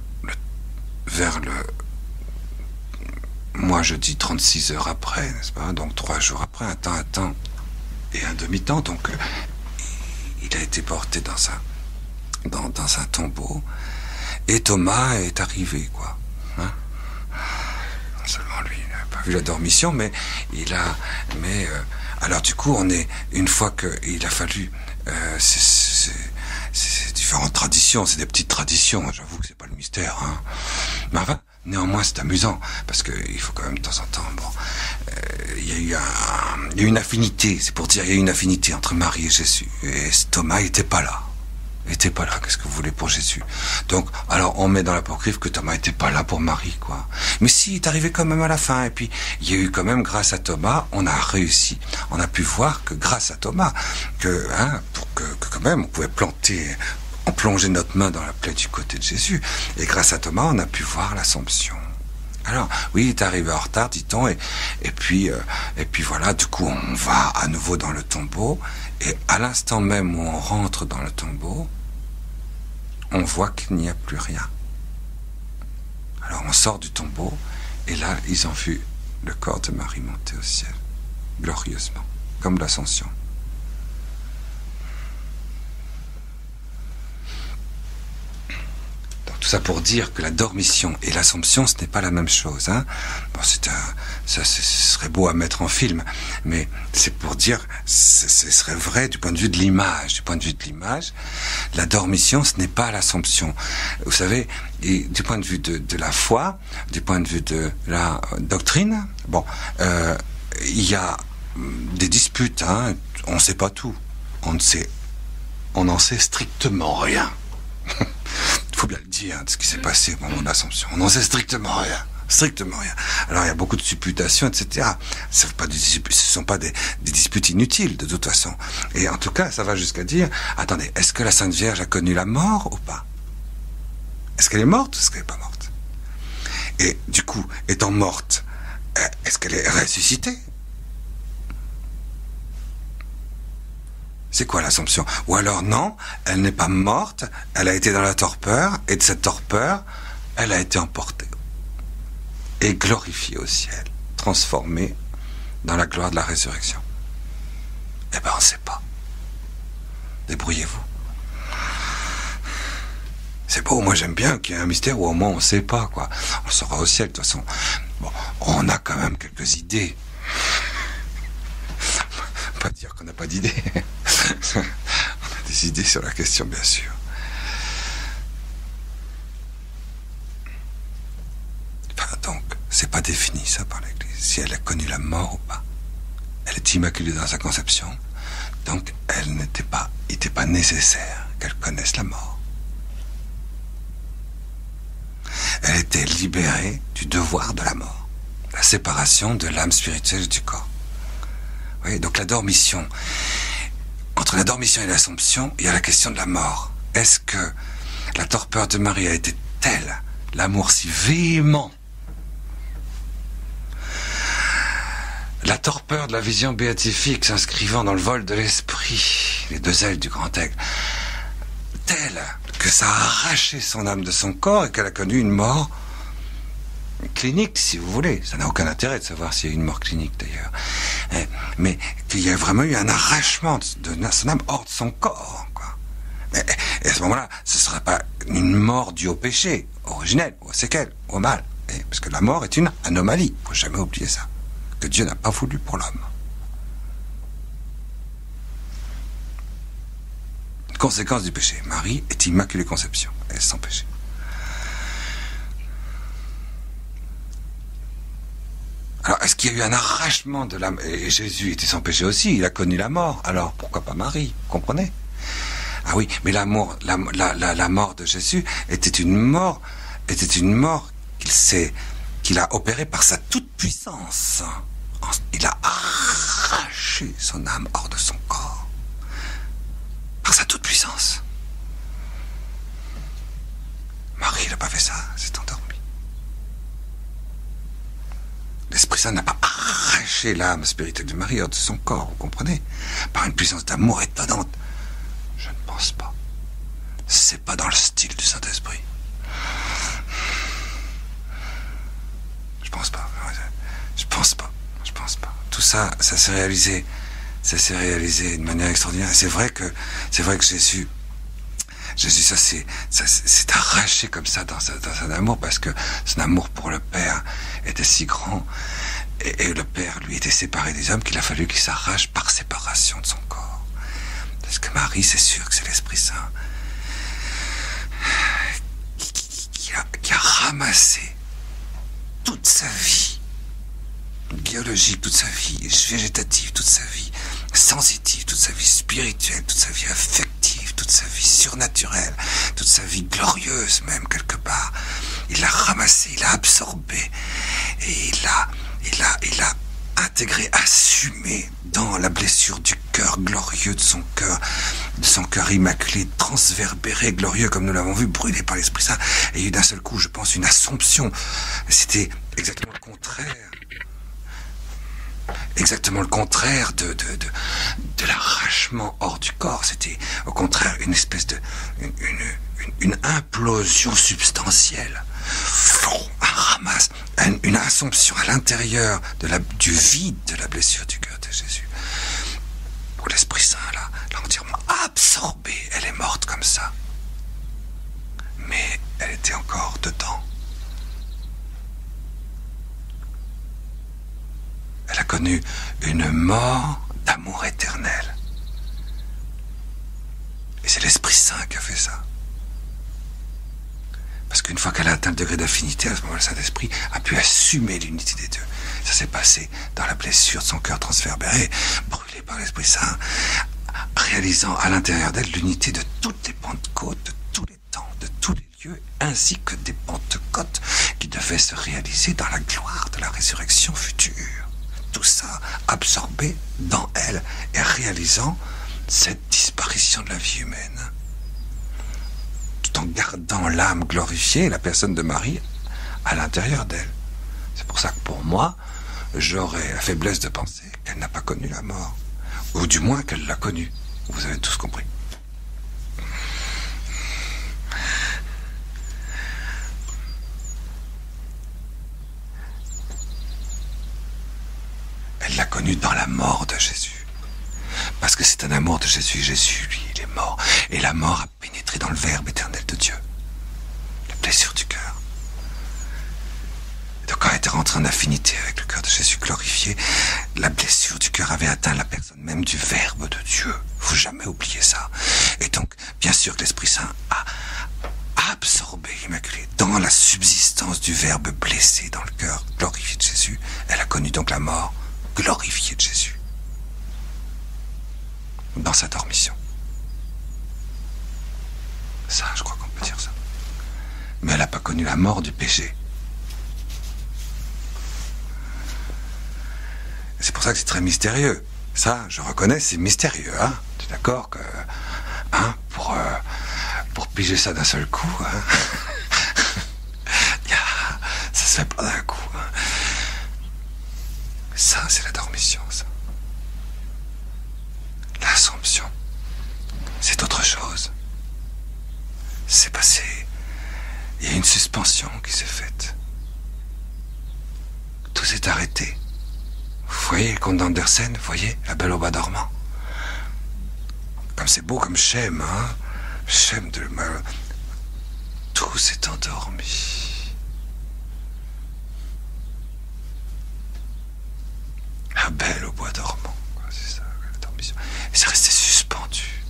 moi je dis 36 heures après, n'est-ce pas? Donc 3 jours après, un temps et un demi-temps, donc il a été porté dans un tombeau, et Thomas est arrivé, quoi. Hein? Non seulement lui, il n'a pas vu la dormition, mais alors du coup, une fois qu'il a fallu, c'est différentes traditions, c'est des petites traditions, j'avoue que c'est pas le mystère, hein. Mais enfin, néanmoins c'est amusant, parce qu'il faut quand même de temps en temps, il y a eu une affinité, c'est pour dire, il y a eu une affinité entre Marie et Jésus, et Thomas n'était pas là. Qu'est-ce que vous voulez pour Jésus? Donc, alors on met dans l'apocryphe que Thomas n'était pas là pour Marie, quoi. Mais si, il est arrivé quand même à la fin, et puis il y a eu quand même, grâce à Thomas, on a réussi. On a pu voir que grâce à Thomas, que quand même, on pouvait plonger notre main dans la plaie du côté de Jésus, et grâce à Thomas, on a pu voir l'Assomption. Alors, oui, il est arrivé en retard, dit-on, et puis voilà, du coup, on va à nouveau dans le tombeau, et à l'instant même où on rentre dans le tombeau, on voit qu'il n'y a plus rien. Alors, on sort du tombeau, et là, ils ont vu le corps de Marie monter au ciel, glorieusement, comme l'Ascension. Tout ça pour dire que la dormition et l'Assomption, ce n'est pas la même chose. Hein. Bon, ce serait beau à mettre en film, mais c'est pour dire, ce serait vrai du point de vue de l'image. Du point de vue de l'image, la dormition, ce n'est pas l'Assomption. Vous savez, et du point de vue de la foi, du point de vue de la doctrine, il y a des disputes. Hein. On ne sait pas tout. On n'en sait strictement rien. Il faut bien le dire, de ce qui s'est passé au moment de l'Assomption. On n'en sait strictement rien. Alors il y a beaucoup de supputations, etc. Ce ne sont pas des disputes inutiles, de toute façon. Et en tout cas, ça va jusqu'à dire, attendez, est-ce que la Sainte Vierge a connu la mort ou pas? Est-ce qu'elle est morte ou est-ce qu'elle n'est pas morte? Et du coup, étant morte, est-ce qu'elle est ressuscitée? C'est quoi l'Assomption? Ou alors non, elle n'est pas morte, elle a été dans la torpeur, et de cette torpeur, elle a été emportée et glorifiée au ciel, transformée dans la gloire de la résurrection. Eh bien, on ne sait pas. Débrouillez-vous. C'est beau, moi j'aime bien qu'il y ait un mystère où au moins on ne sait pas, quoi. On le saura au ciel, de toute façon. Bon, on a quand même quelques idées. Pas dire qu'on n'a pas d'idées. On a des idées sur la question, bien sûr. Enfin, donc, c'est pas défini, ça, par l'Église. Si elle a connu la mort ou pas. Elle est immaculée dans sa conception. Donc, il n'était pas nécessaire qu'elle connaisse la mort. Elle était libérée du devoir de la mort. La séparation de l'âme spirituelle et du corps. Oui, donc la dormition. Entre la dormition et l'Assomption, il y a la question de la mort. Est-ce que la torpeur de Marie a été telle, l'amour si véhément, la torpeur de la vision béatifique s'inscrivant dans le vol de l'esprit, les deux ailes du grand aigle, telle que ça a arraché son âme de son corps et qu'elle a connu une mort clinique, si vous voulez. Ça n'a aucun intérêt de savoir s'il y a une mort clinique, d'ailleurs. Mais qu'il y a vraiment eu un arrachement de son âme hors de son corps, quoi. Et à ce moment-là, ce ne serait pas une mort due au péché originel, ou aux séquelles, au mal. Parce que la mort est une anomalie. Il ne faut jamais oublier ça. Que Dieu n'a pas voulu pour l'homme. Conséquence du péché. Marie est immaculée conception. Elle est sans péché. Alors, est-ce qu'il y a eu un arrachement de l'âme. Et Jésus était sans péché aussi, il a connu la mort. Alors pourquoi pas Marie, vous comprenez? Ah oui, mais la mort de Jésus était une mort qu'il a opérée par sa toute-puissance. Il a arraché son âme hors de son corps. Par sa toute-puissance. Marie n'a pas fait ça, s'est endormie. L'Esprit Saint n'a pas arraché l'âme spirituelle de Marie hors de son corps, vous comprenez? Par une puissance d'amour étonnante. Je ne pense pas. C'est pas dans le style du Saint-Esprit. Je pense pas. Tout ça, ça s'est réalisé de manière extraordinaire. Et c'est vrai que Jésus, ça s'est arraché comme ça dans son amour, parce que son amour pour le Père était si grand, et le Père, lui, était séparé des hommes, qu'il a fallu qu'il s'arrache par séparation de son corps. Parce que Marie, c'est sûr que c'est l'Esprit Saint qui a ramassé toute sa vie biologique, toute sa vie végétative, toute sa vie sensitive, toute sa vie spirituelle, toute sa vie affective, toute sa vie surnaturelle, toute sa vie glorieuse même quelque part. Il l'a ramassé, il l'a absorbé, et il l'a intégré, assumé dans la blessure du cœur glorieux de son cœur immaculé, transverbéré, glorieux, comme nous l'avons vu, brûlé par l'Esprit Saint. Et il y a eu d'un seul coup, je pense, une assomption. C'était exactement le contraire de l'arrachement hors du corps. C'était au contraire une espèce de une implosion substantielle, un ramasse, une assomption à l'intérieur du vide de la blessure du cœur de Jésus. Pour l'Esprit Saint l'a entièrement absorbée. Elle est morte comme ça, mais elle était encore dedans. Elle a connu une mort d'amour éternel. Et c'est l'Esprit Saint qui a fait ça. Parce qu'une fois qu'elle a atteint le degré d'affinité, à ce moment-là, le Saint-Esprit a pu assumer l'unité des deux. Ça s'est passé dans la blessure de son cœur transverbéré, brûlé par l'Esprit Saint, réalisant à l'intérieur d'elle l'unité de toutes les Pentecôtes, de tous les temps, de tous les lieux, ainsi que des Pentecôtes qui devaient se réaliser dans la gloire de la résurrection future. Tout ça absorbé dans elle et réalisant cette disparition de la vie humaine, tout en gardant l'âme glorifiée, la personne de Marie, à l'intérieur d'elle. C'est pour ça que pour moi, j'aurais la faiblesse de penser qu'elle n'a pas connu la mort, ou du moins qu'elle l'a connue. Vous avez tous compris. Elle l'a connu dans la mort de Jésus. Parce que c'est un amour de Jésus. Jésus, lui, il est mort. Et la mort a pénétré dans le Verbe éternel de Dieu. La blessure du cœur. Et donc quand elle était rentrée en affinité avec le cœur de Jésus glorifié, la blessure du cœur avait atteint la personne même du Verbe de Dieu. Il ne faut jamais oublier ça. Et donc, bien sûr que l'Esprit Saint a absorbé l'Immaculée dans la subsistance du Verbe blessé dans le cœur glorifié de Jésus. Elle a connu donc la mort glorifié de Jésus dans sa dormition. Ça, je crois qu'on peut dire ça. Mais elle n'a pas connu la mort du péché. C'est pour ça que c'est très mystérieux. Ça, je reconnais, c'est mystérieux. Hein, tu es d'accord que, hein, pour piger ça d'un seul coup, hein, ça se fait pas d'un coup. Hein. Ça, c'est la dormition, ça. L'Assomption, c'est autre chose. C'est passé. Il y a une suspension qui s'est faite. Tout s'est arrêté. Vous voyez le comte d'Andersen, vous voyez, La Belle au bois dormant. Comme c'est beau comme Shem, hein. Shem de mal. Tout s'est endormi. La Belle au bois dormant, c'est ça, la dormition. Et c'est resté suspendu.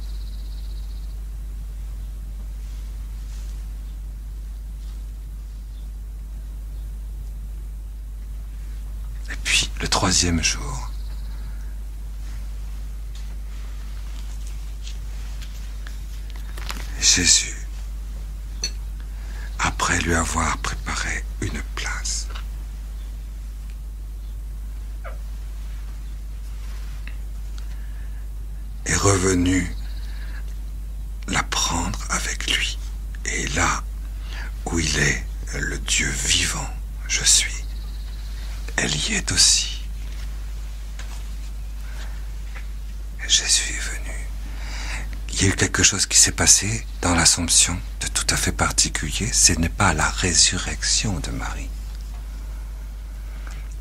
Et puis le 3e jour, Jésus, après lui avoir préparé une place, est revenu la prendre avec lui. Et là où il est, le Dieu vivant, je suis, elle y est aussi. Jésus est venu. Il y a eu quelque chose qui s'est passé dans l'Assomption de tout à fait particulier. Ce n'est pas la résurrection de Marie.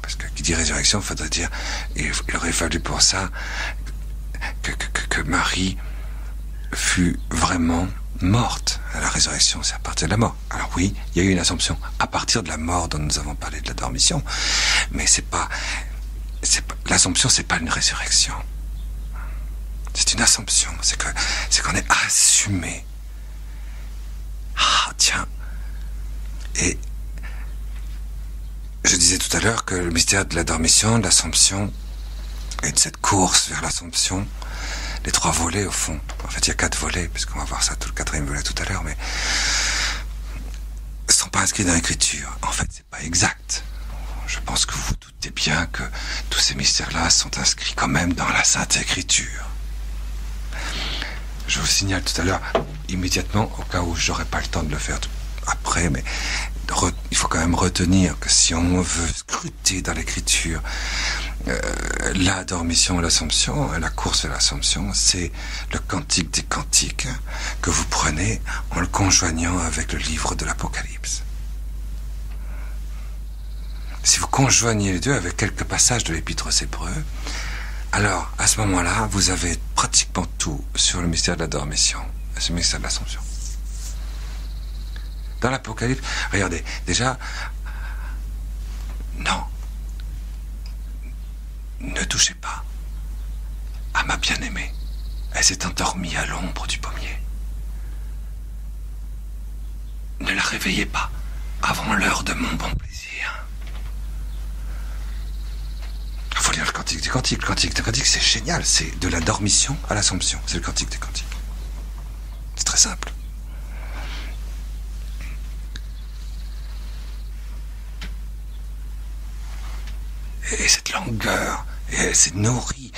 Parce que qui dit résurrection, il faudrait dire, il aurait fallu pour ça que Marie fut vraiment morte. À la résurrection, c'est à partir de la mort. Alors oui, il y a eu une Assomption à partir de la mort dont nous avons parlé de la dormition, mais l'Assomption, c'est pas une résurrection. C'est une Assomption, c'est qu'on est assumé. Ah, tiens. Et je disais tout à l'heure que le mystère de la dormition, de l'Assomption, et de cette course vers l'Assomption, les 3 volets au fond. En fait, il y a 4 volets, puisqu'on va voir ça tout le 4e volet tout à l'heure, mais ne sont pas inscrits dans l'Écriture. En fait, c'est pas exact. Je pense que vous vous doutez bien que tous ces mystères-là sont inscrits quand même dans la Sainte Écriture. Je vous signale tout à l'heure, immédiatement, au cas où j'aurai pas le temps de le faire après, mais il faut quand même retenir que si on veut scruter dans l'Écriture la dormition et l'Assomption, la course vers l'Assomption, c'est le Cantique des Cantiques que vous prenez en le conjoignant avec le livre de l'Apocalypse. Si vous conjoignez les deux avec quelques passages de l'Épître aux Hébreux, alors à ce moment-là, vous avez pratiquement tout sur le mystère de la dormition, le mystère de l'Assomption. Dans l'Apocalypse, regardez, déjà, non, ne touchez pas à ma bien-aimée. Elle s'est endormie à l'ombre du pommier. Ne la réveillez pas avant l'heure de mon bon plaisir. Il faut lire le Cantique des Cantiques. Le Cantique des Cantiques, c'est génial. C'est de la dormition à l'Assomption. C'est le Cantique des Cantiques. C'est très simple. Et cette langueur, et elle s'est nourrie,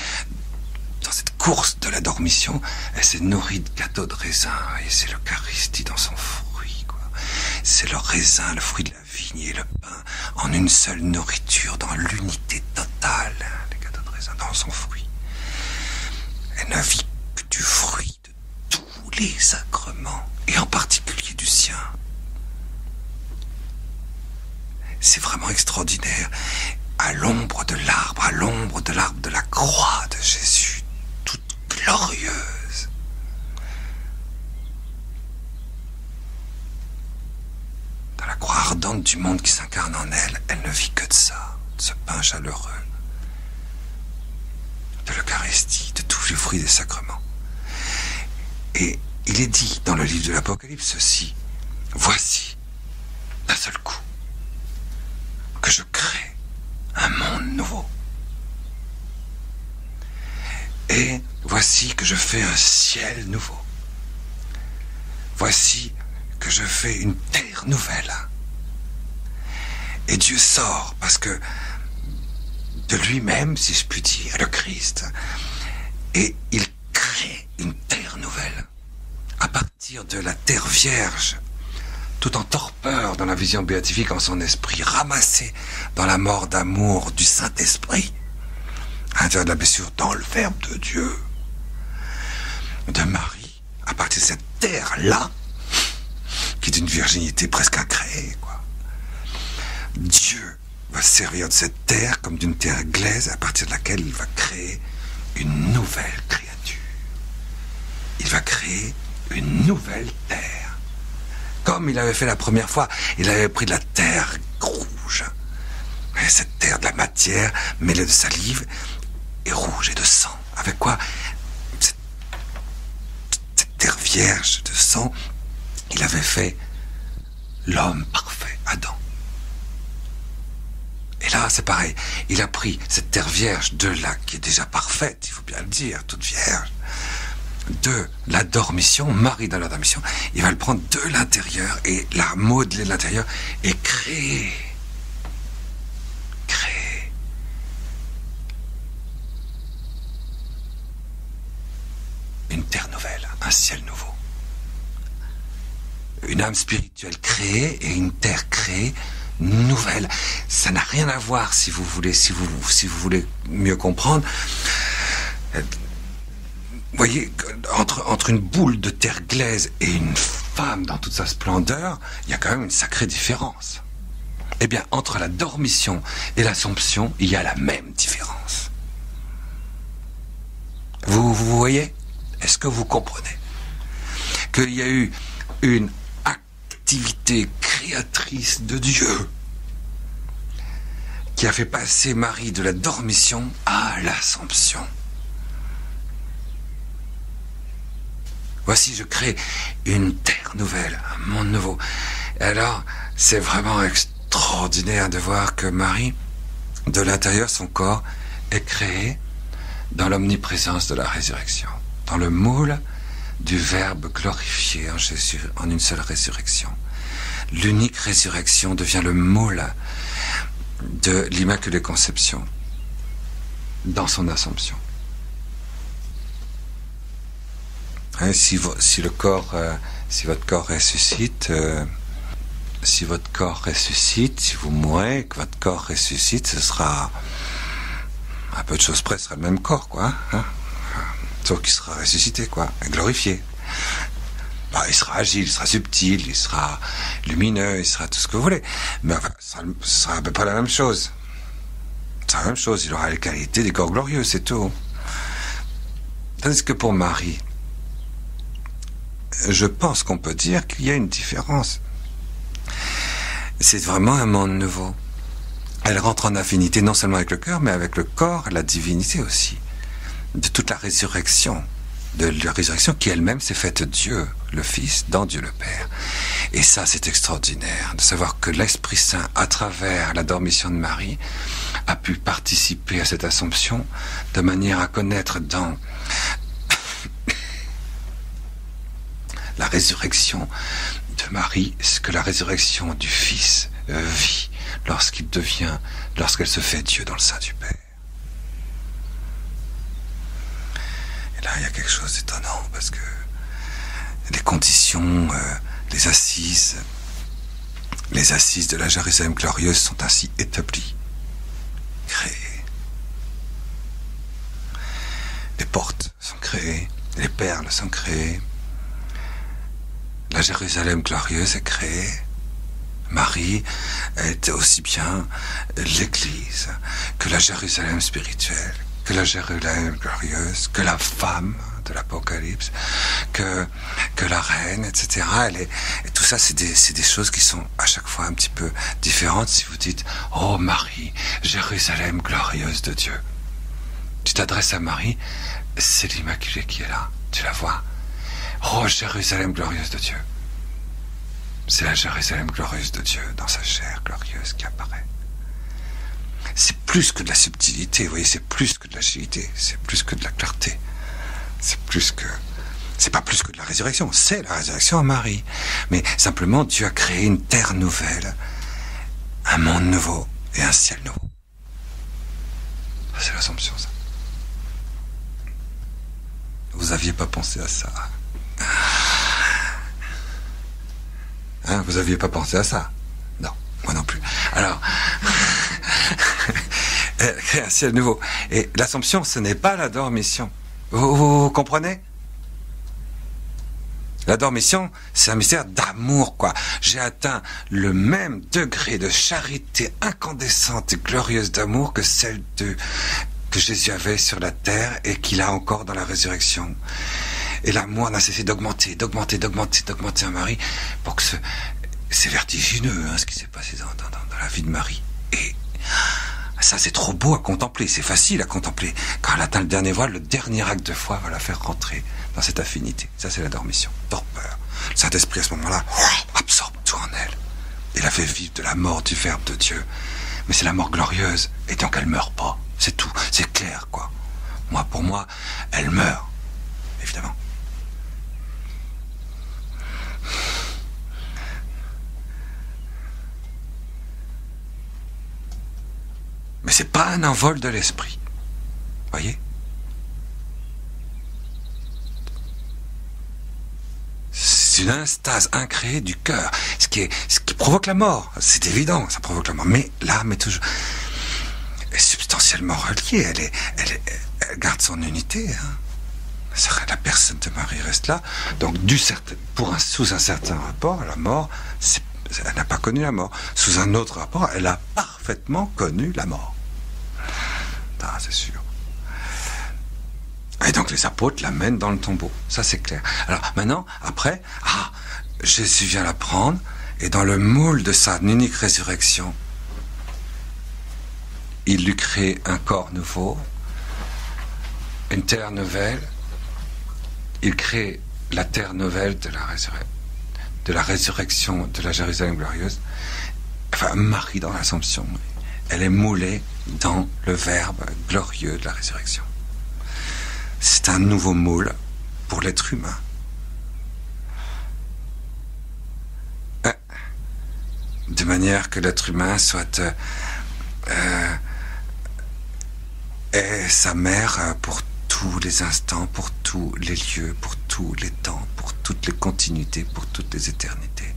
dans cette course de la dormition, elle s'est nourrie de gâteaux de raisin, et c'est l'Eucharistie dans son fruit, quoi. C'est le raisin, le fruit de la vigne et le pain, en une seule nourriture, dans l'unité totale, les gâteaux de raisin dans son fruit. Elle n'a vit que du fruit de tous les sacrements, et en particulier du sien. C'est vraiment extraordinaire. À l'ombre de l'arbre de la croix de Jésus, toute glorieuse. Dans la croix ardente du monde qui s'incarne en elle, elle ne vit que de ça, de ce pain chaleureux, de l'Eucharistie, de tous les fruits des sacrements. Et il est dit dans le livre de l'Apocalypse ceci: voici, d'un seul coup, que je crée un monde nouveau. Et voici que je fais un ciel nouveau. Voici que je fais une terre nouvelle. Et Dieu sort, parce que de lui-même, si je puis dire, le Christ, et il crée une terre nouvelle à partir de la terre vierge, tout en torpeur dans la vision béatifique en son esprit, ramassé dans la mort d'amour du Saint-Esprit, à l'intérieur de la blessure, dans le Verbe de Dieu, de Marie, à partir de cette terre-là, qui est d'une virginité presque incréée, quoi. Dieu va servir de cette terre comme d'une terre glaise à partir de laquelle il va créer une nouvelle créature. Il va créer une nouvelle terre. Comme il avait fait la première fois, il avait pris de la terre rouge. Et cette terre de la matière mêlée de salive et rouge et de sang. Avec quoi? Cette terre vierge de sang, il avait fait l'homme parfait, Adam. Et là, là, c'est pareil. Il a pris cette terre vierge de là, qui est déjà parfaite, il faut bien le dire, toute vierge, de la dormition, Marie dans la dormition. Il va le prendre de l'intérieur et la modeler de l'intérieur et créer une terre nouvelle, un ciel nouveau. Une âme spirituelle créée et une terre créée nouvelle. Ça n'a rien à voir, si vous voulez mieux comprendre. Vous voyez, entre une boule de terre glaise et une femme dans toute sa splendeur, il y a quand même une sacrée différence. Eh bien, entre la dormition et l'Assomption, il y a la même différence. Vous voyez? Est-ce que vous comprenez qu'il y a eu une activité créatrice de Dieu qui a fait passer Marie de la dormition à l'Assomption? Voici, je crée une terre nouvelle, un monde nouveau. Et alors, c'est vraiment extraordinaire de voir que Marie, de l'intérieur, son corps est créé dans l'omniprésence de la résurrection, dans le moule du Verbe glorifié en Jésus, en une seule résurrection. L'unique résurrection devient le moule de l'Immaculée Conception dans son Assomption. Hein, si votre corps ressuscite, si vous mourrez, que votre corps ressuscite, ce sera à peu de choses près, ce sera le même corps, quoi. Hein, sauf qu'il sera ressuscité, quoi, glorifié. Bah, il sera agile, il sera subtil, il sera lumineux, il sera tout ce que vous voulez. Mais enfin, ce sera à peu près la même chose. C'est la même chose, il aura les qualités des corps glorieux, c'est tout. Tandis que pour Marie, je pense qu'on peut dire qu'il y a une différence. C'est vraiment un monde nouveau. Elle rentre en affinité non seulement avec le cœur, mais avec le corps, la divinité aussi. De toute la résurrection. De la résurrection qui elle-même s'est faite Dieu, le Fils, dans Dieu le Père. Et ça, c'est extraordinaire, de savoir que l'Esprit Saint, à travers la dormition de Marie, a pu participer à cette Assomption de manière à connaître dans la résurrection de Marie ce que la résurrection du Fils vit lorsqu'elle se fait Dieu dans le sein du Père. Et là, il y a quelque chose d'étonnant, parce que les conditions, les assises de la Jérusalem glorieuse sont ainsi établies, créées. Les portes sont créées, les perles sont créées, la Jérusalem glorieuse est créée. Marie est aussi bien l'Église que la Jérusalem spirituelle, que la Jérusalem glorieuse, que la femme de l'Apocalypse, que la reine, etc. Et tout ça, c'est des choses qui sont à chaque fois un petit peu différentes. Si vous dites « Oh Marie, Jérusalem glorieuse de Dieu », tu t'adresses à Marie, c'est l'Immaculée qui est là, tu la vois. Oh Jérusalem glorieuse de Dieu. C'est la Jérusalem glorieuse de Dieu dans sa chair glorieuse qui apparaît. C'est plus que de la subtilité, vous voyez, c'est plus que de l'agilité, c'est plus que de la clarté, c'est pas plus que de la résurrection, c'est la résurrection à Marie. Mais simplement, Dieu a créé une terre nouvelle, un monde nouveau et un ciel nouveau. C'est l'Assomption, ça. Vous aviez pas pensé à ça. Hein, vous aviez pas pensé à ça? Non, moi non plus. Alors, créer un ciel nouveau. Et l'Assomption, ce n'est pas la dormition. Vous comprenez? La dormition, c'est un mystère d'amour, quoi. J'ai atteint le même degré de charité incandescente et glorieuse d'amour que celle que Jésus avait sur la terre et qu'il a encore dans la résurrection. Et l'amour n'a cessé d'augmenter en Marie, pour que c'est vertigineux, hein, ce qui s'est passé dans la vie de Marie. Et ça, c'est trop beau à contempler, c'est facile à contempler. Quand elle atteint le dernier voile, le dernier acte de foi va la faire rentrer dans cette affinité. Ça, c'est la dormition, torpeur. Le Saint-Esprit, à ce moment-là, absorbe tout en elle. Et la fait vivre de la mort du Verbe de Dieu. mais c'est la mort glorieuse. Et donc elle meurt pas. C'est tout. C'est clair, quoi. Moi, pour moi, elle meurt. Évidemment. Mais c'est pas un envol de l'esprit. Voyez? C'est une instase incréée du cœur, ce qui provoque la mort. C'est évident, ça provoque la mort. Mais l'âme est toujours est substantiellement reliée. Elle garde son unité. Hein. La personne de Marie reste là. Donc, sous un certain rapport, la mort, elle n'a pas connu la mort. Sous un autre rapport, elle a parfaitement connu la mort. Ah, c'est sûr. Et donc les apôtres l'amènent dans le tombeau. Ça, c'est clair. Alors maintenant, après, Jésus vient la prendre, et dans le moule de sa unique résurrection, il lui crée un corps nouveau, une terre nouvelle. Il crée la terre nouvelle de la résurrection de la Jérusalem glorieuse. Enfin, Marie dans l'Assomption, elle est moulée dans le Verbe glorieux de la résurrection. C'est un nouveau moule pour l'être humain. De manière que l'être humain est sa mère pour tous les instants, pour tous les lieux, pour tous les temps, pour toutes les continuités, pour toutes les éternités.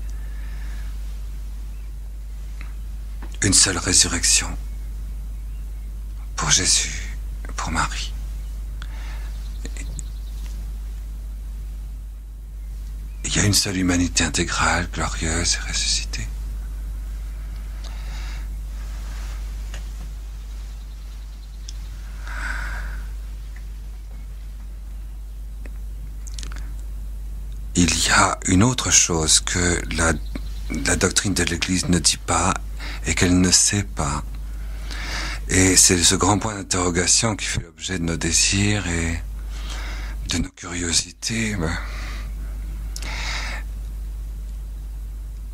Une seule résurrection pour Jésus, pour Marie. Il y a une seule humanité intégrale, glorieuse et ressuscitée. Il y a une autre chose que la doctrine de l'Église ne dit pas et qu'elle ne sait pas. Et c'est ce grand point d'interrogation qui fait l'objet de nos désirs et de nos curiosités.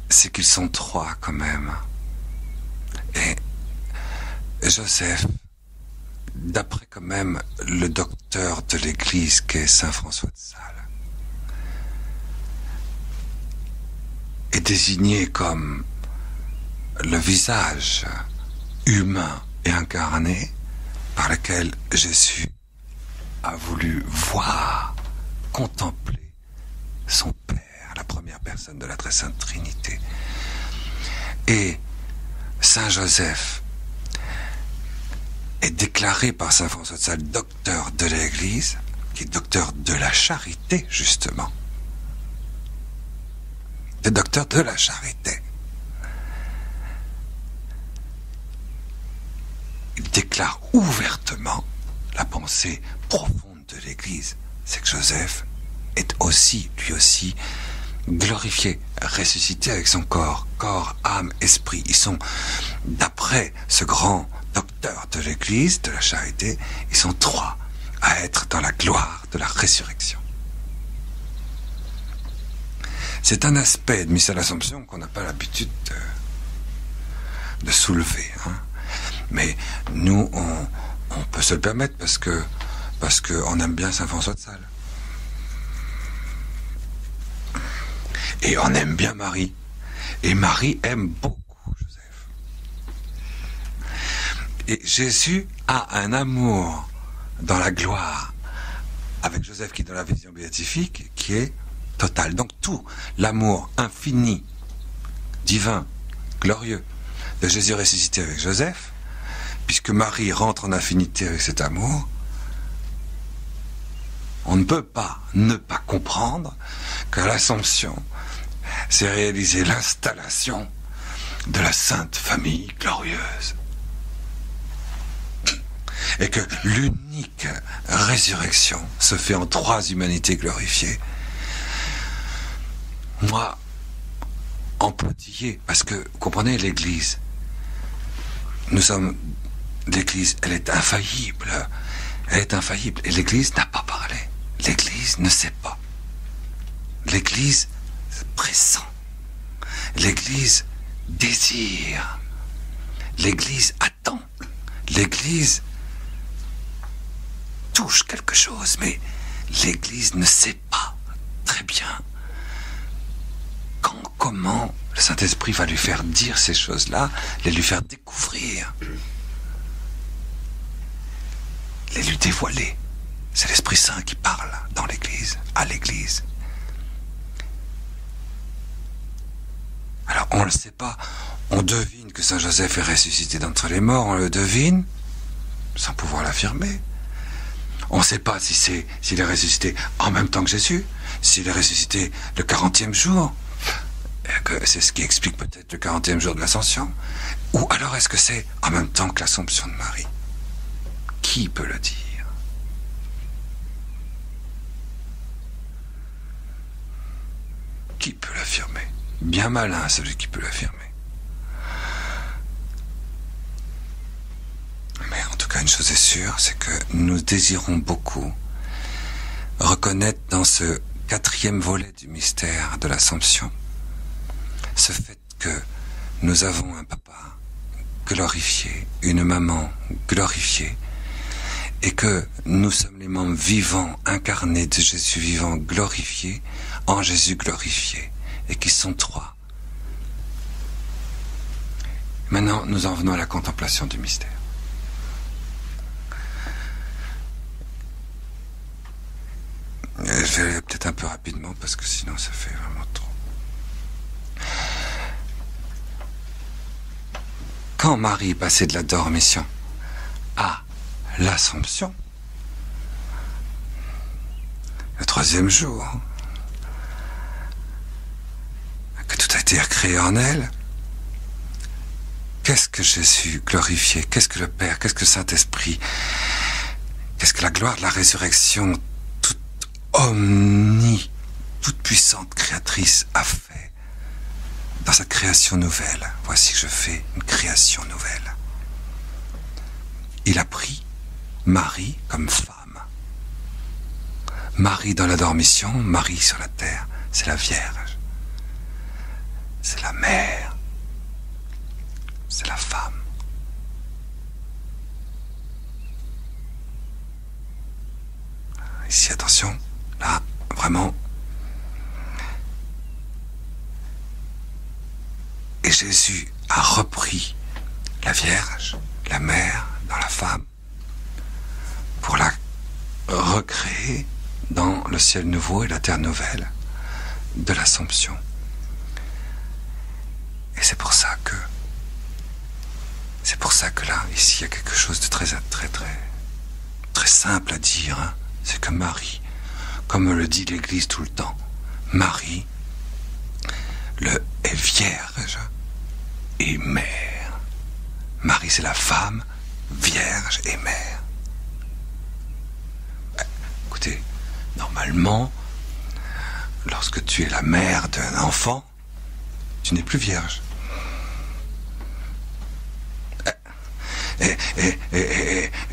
C'est qu'ils sont trois quand même. Et Joseph, d'après quand même le docteur de l'Église qu'est saint François de Sales, est désigné comme le visage humain et incarné par lequel Jésus a voulu voir, contempler son Père, la première personne de la très sainte Trinité. Et Saint Joseph est déclaré par saint François de Sales docteur de l'Église, qui est docteur de la charité, justement. Le docteur de la charité. Il déclare ouvertement la pensée profonde de l'Église. C'est que Joseph est aussi, lui aussi, glorifié, ressuscité avec son corps, âme, esprit. Ils sont, d'après ce grand docteur de l'Église, de la charité, ils sont trois à être dans la gloire de la résurrection. C'est un aspect de Missa l'Assomption qu'on n'a pas l'habitude de soulever. Hein. Mais nous, on peut se le permettre parce que on aime bien saint François de Sales. Et on aime bien Marie. Et Marie aime beaucoup Joseph. Et Jésus a un amour dans la gloire avec Joseph qui est dans la vision béatifique qui est total. Donc tout l'amour infini, divin, glorieux de Jésus ressuscité avec Joseph, puisque Marie rentre en affinité avec cet amour, on ne peut pas ne pas comprendre qu'à l'Assomption s'est réalisée l'installation de la Sainte Famille glorieuse. Et que l'unique résurrection se fait en trois humanités glorifiées. Moi, en pointillé, parce que, vous comprenez, l'Église, l'Église, elle est infaillible. Elle est infaillible. Et l'Église n'a pas parlé. L'Église ne sait pas. L'Église pressent. L'Église désire. l'Église attend. L'Église touche quelque chose, mais l'Église ne sait pas très bien quand, comment le Saint-Esprit va lui faire dire ces choses-là, les lui faire découvrir, les lui dévoiler. C'est l'Esprit Saint qui parle dans l'Église, à l'Église. Alors on ne le sait pas, on devine que Saint Joseph est ressuscité d'entre les morts, on le devine, sans pouvoir l'affirmer. On ne sait pas s'il est ressuscité en même temps que Jésus, s'il est ressuscité le 40e jour, c'est ce qui explique peut-être le 40e jour de l'Ascension, ou alors est-ce que c'est en même temps que l'Assomption de Marie? Qui peut le dire? Qui peut l'affirmer? Bien malin celui qui peut l'affirmer. Mais en tout cas, une chose est sûre, c'est que nous désirons beaucoup reconnaître dans ce 4e volet du mystère de l'Assomption ce fait que nous avons un papa glorifié, une maman glorifiée, et que nous sommes les membres vivants, incarnés de Jésus vivant, glorifiés, en Jésus glorifié, et qui sont 3. Maintenant, nous en venons à la contemplation du mystère. Je vais aller peut-être un peu rapidement, parce que sinon ça fait vraiment trop. Quand Marie passait de la dormition à l'Assomption, le 3e jour, que tout a été recréé en elle, qu'est-ce que Jésus glorifié? Qu'est-ce que le Père? Qu'est-ce que le Saint-Esprit? Qu'est-ce que la gloire de la résurrection, toute toute puissante créatrice a fait dans cette création nouvelle? Voici que je fais une création nouvelle. Il a pris Marie comme femme. Marie dans la dormition, Marie sur la terre, c'est la Vierge. C'est la mère. C'est la femme. Ici, attention, là, vraiment. Et Jésus a repris la Vierge, la mère, dans la femme, pour la recréer dans le ciel nouveau et la terre nouvelle de l'Assomption. Et c'est pour ça que là, ici, il y a quelque chose de très simple à dire, hein. C'est que Marie, comme le dit l'Église tout le temps, Marie est vierge et mère. Marie, c'est la femme, vierge et mère. Écoutez, normalement, lorsque tu es la mère d'un enfant, tu n'es plus vierge.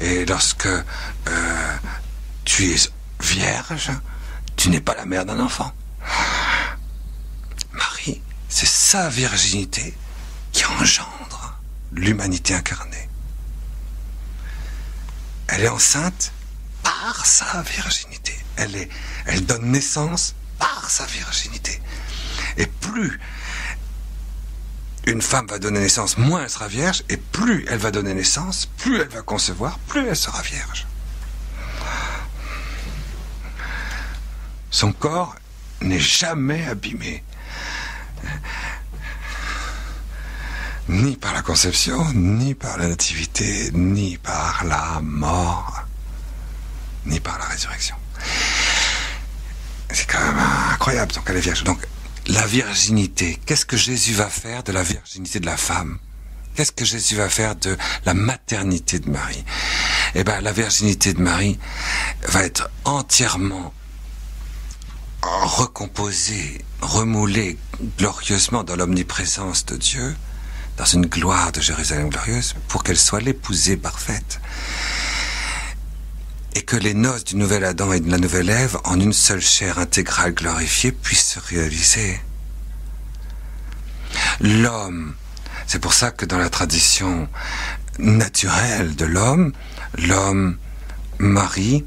Et lorsque tu es vierge, tu n'es pas la mère d'un enfant. Marie, c'est sa virginité qui engendre l'humanité incarnée. Elle est enceinte par sa virginité. Elle donne naissance par sa virginité. Et plus une femme va donner naissance, moins elle sera vierge, et plus elle va donner naissance, plus elle va concevoir, plus elle sera vierge. Son corps n'est jamais abîmé, ni par la conception, ni par la nativité, ni par la mort, ni par la résurrection. C'est quand même incroyable, donc elle est vierge. Donc, la virginité, qu'est-ce que Jésus va faire de la virginité de la femme? Qu'est-ce que Jésus va faire de la maternité de Marie? Eh bien, la virginité de Marie va être entièrement recomposée, remoulée glorieusement dans l'omniprésence de Dieu, dans une gloire de Jérusalem glorieuse, pour qu'elle soit l'épousée parfaite. Et que les noces du nouvel Adam et de la nouvelle Ève, en une seule chair intégrale glorifiée, puissent se réaliser. L'homme C'est pour ça que dans la tradition naturelle de l'homme, l'homme mari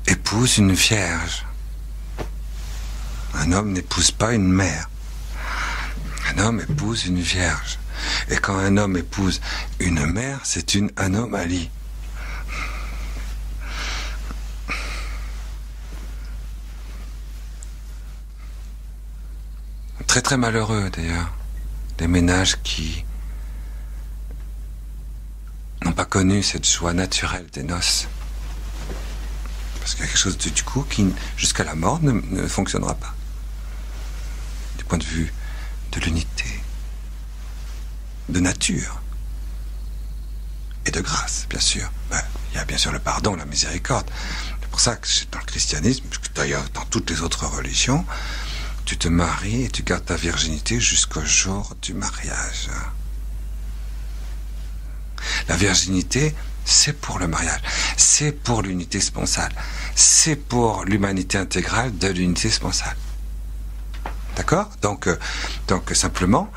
épouse une vierge. Un homme n'épouse pas une mère. Un homme épouse une vierge. Et quand un homme épouse une mère, c'est une anomalie. Très très malheureux d'ailleurs, des ménages qui n'ont pas connu cette joie naturelle des noces. Parce qu'il y a quelque chose du coup qui, jusqu'à la mort, ne fonctionnera pas. Du point de vue de l'unité, de nature et de grâce, bien sûr. Il y a bien sûr le pardon, la miséricorde. C'est pour ça que dans le christianisme, d'ailleurs dans toutes les autres religions, tu te maries et tu gardes ta virginité jusqu'au jour du mariage. La virginité, c'est pour le mariage, c'est pour l'unité sponsale, c'est pour l'humanité intégrale de l'unité sponsale. D'accord ? Donc simplement,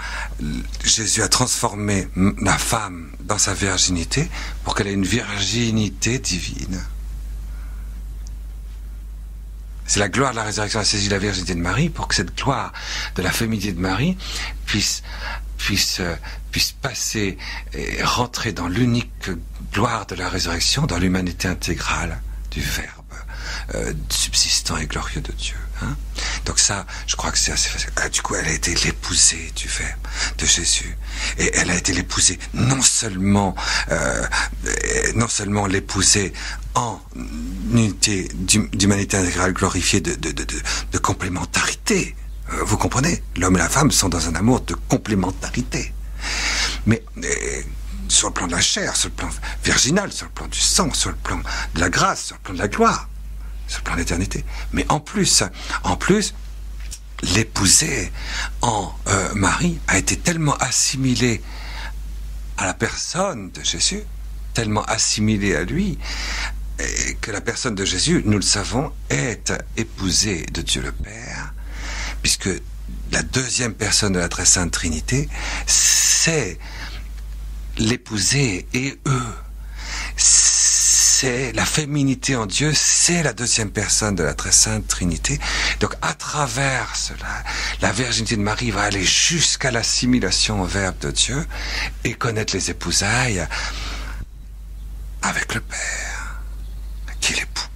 Jésus a transformé la femme dans sa virginité pour qu'elle ait une virginité divine. C'est la gloire de la résurrection a saisi la virginité de Marie pour que cette gloire de la féminité de Marie puisse passer et rentrer dans l'unique gloire de la résurrection, dans l'humanité intégrale du Verbe subsistant et glorieux de Dieu. Hein. Donc ça, je crois que c'est assez facile. Du coup, elle a été l'épousée du Verbe, de Jésus. Et elle a été l'épousée non seulement l'épousée en unité d'humanité intégrale glorifiée de complémentarité. Vous comprenez ? L'homme et la femme sont dans un amour de complémentarité. Mais sur le plan de la chair, sur le plan virginal, sur le plan du sang, sur le plan de la grâce, sur le plan de la gloire, sur le plan de l'éternité. Mais en plus, l'épousée en Marie a été tellement assimilée à la personne de Jésus, tellement assimilée à lui, que la personne de Jésus, nous le savons, est épousée de Dieu le Père, puisque la deuxième personne de la très sainte Trinité, c'est l'épousée et eux. C'est la féminité en Dieu, c'est la deuxième personne de la très sainte Trinité. Donc à travers cela, la virginité de Marie va aller jusqu'à l'assimilation au Verbe de Dieu et connaître les épousailles avec le Père, qui est l'époux.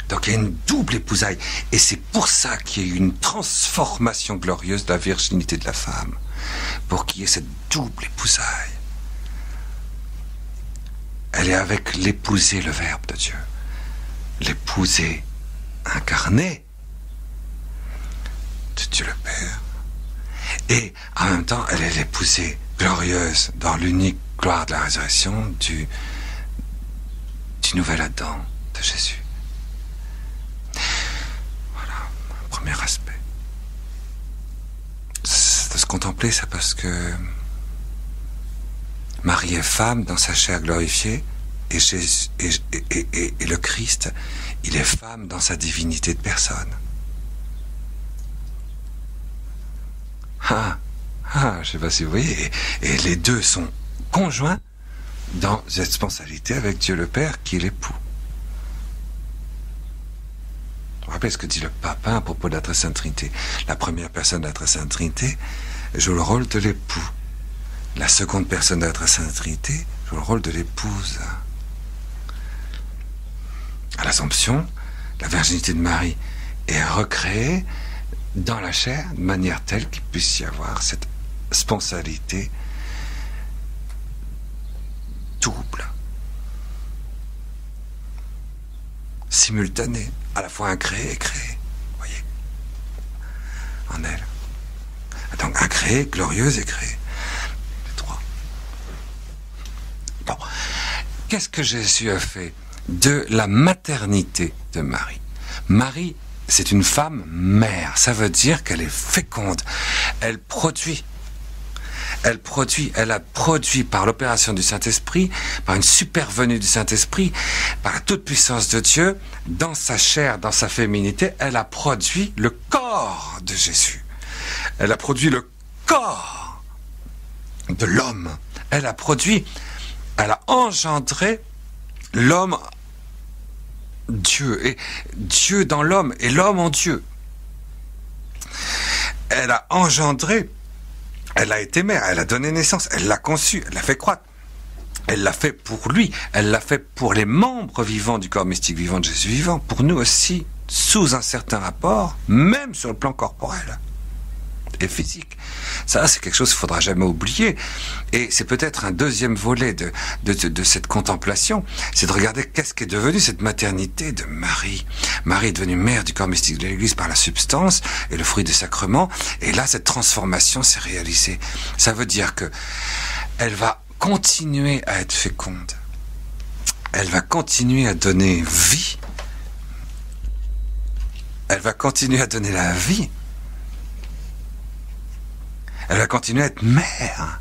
Donc il y a une double épousaille, et c'est pour ça qu'il y a eu une transformation glorieuse de la virginité de la femme, pour qu'il y ait cette double épousaille. Elle est avec l'épousé, le Verbe de Dieu, l'épousé incarné de Dieu le Père, et en même temps elle est l'épousée glorieuse dans l'unique gloire de la résurrection du nouvel Adam de Jésus. Premier aspect. C'est de se contempler, ça, parce que Marie est femme dans sa chair glorifiée, et le Christ, il est femme dans sa divinité de personne. Je sais pas si vous voyez, et les deux sont conjoints dans cette sponsalité avec Dieu le Père qui est l'époux. Vous vous rappelez ce que dit le pape à propos de la très sainte Trinité. La première personne de la très sainte Trinité joue le rôle de l'époux. La seconde personne de la très sainte Trinité joue le rôle de l'épouse. À l'Assomption, la virginité de Marie est recréée dans la chair de manière telle qu'il puisse y avoir cette sponsalité double, simultanée, à la fois incréée et créée, vous voyez, en elle. Donc incréée, glorieuse et créée. Les trois. Bon. Qu'est-ce que Jésus a fait de la maternité de Marie? Marie, c'est une femme mère. Ça veut dire qu'elle est féconde. Elle produit. Elle a produit par l'opération du Saint-Esprit, par une supervenue du Saint-Esprit, par la toute-puissance de Dieu, dans sa chair, dans sa féminité, elle a produit le corps de Jésus. Elle a produit le corps de l'homme. Elle a engendré l'homme, Dieu, et Dieu dans l'homme, et l'homme en Dieu. Elle a engendré, elle a été mère, elle a donné naissance, elle l'a conçu, elle l'a fait croître. Elle l'a fait pour lui, elle l'a fait pour les membres vivants du corps mystique vivant de Jésus vivant, pour nous aussi, sous un certain rapport, même sur le plan corporel et physique. Ça, c'est quelque chose qu'il ne faudra jamais oublier. Et c'est peut-être un deuxième volet de cette contemplation, c'est de regarder qu'est-ce qu'est devenu cette maternité de Marie. Marie est devenue mère du corps mystique de l'Église par la substance et le fruit des sacrements. Et là, cette transformation s'est réalisée. Ça veut dire que elle va continuer à être féconde. Elle va continuer à donner vie. Elle va continuer à donner la vie. Elle va continuer à être mère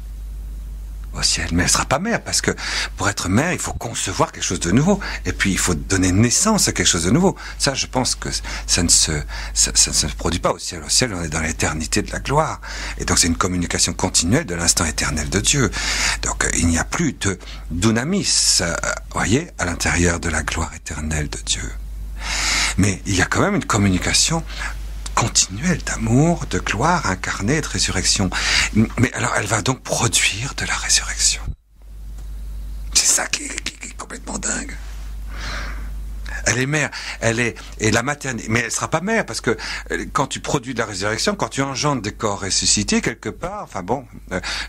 au ciel. Mais elle ne sera pas mère, parce que pour être mère, il faut concevoir quelque chose de nouveau. Et puis, il faut donner naissance à quelque chose de nouveau. Ça, je pense que ça ne se produit pas au ciel. Au ciel, on est dans l'éternité de la gloire. Et donc, c'est une communication continuelle de l'instant éternel de Dieu. Donc, il n'y a plus de dunamis, voyez, à l'intérieur de la gloire éternelle de Dieu. Mais il y a quand même une communication continuelle d'amour, de gloire incarnée, de résurrection. Mais alors, elle va donc produire de la résurrection. C'est ça qui est complètement dingue. Elle est mère, et la maternité, mais elle sera pas mère, parce que quand tu produis de la résurrection, quand tu engendres des corps ressuscités quelque part, enfin bon,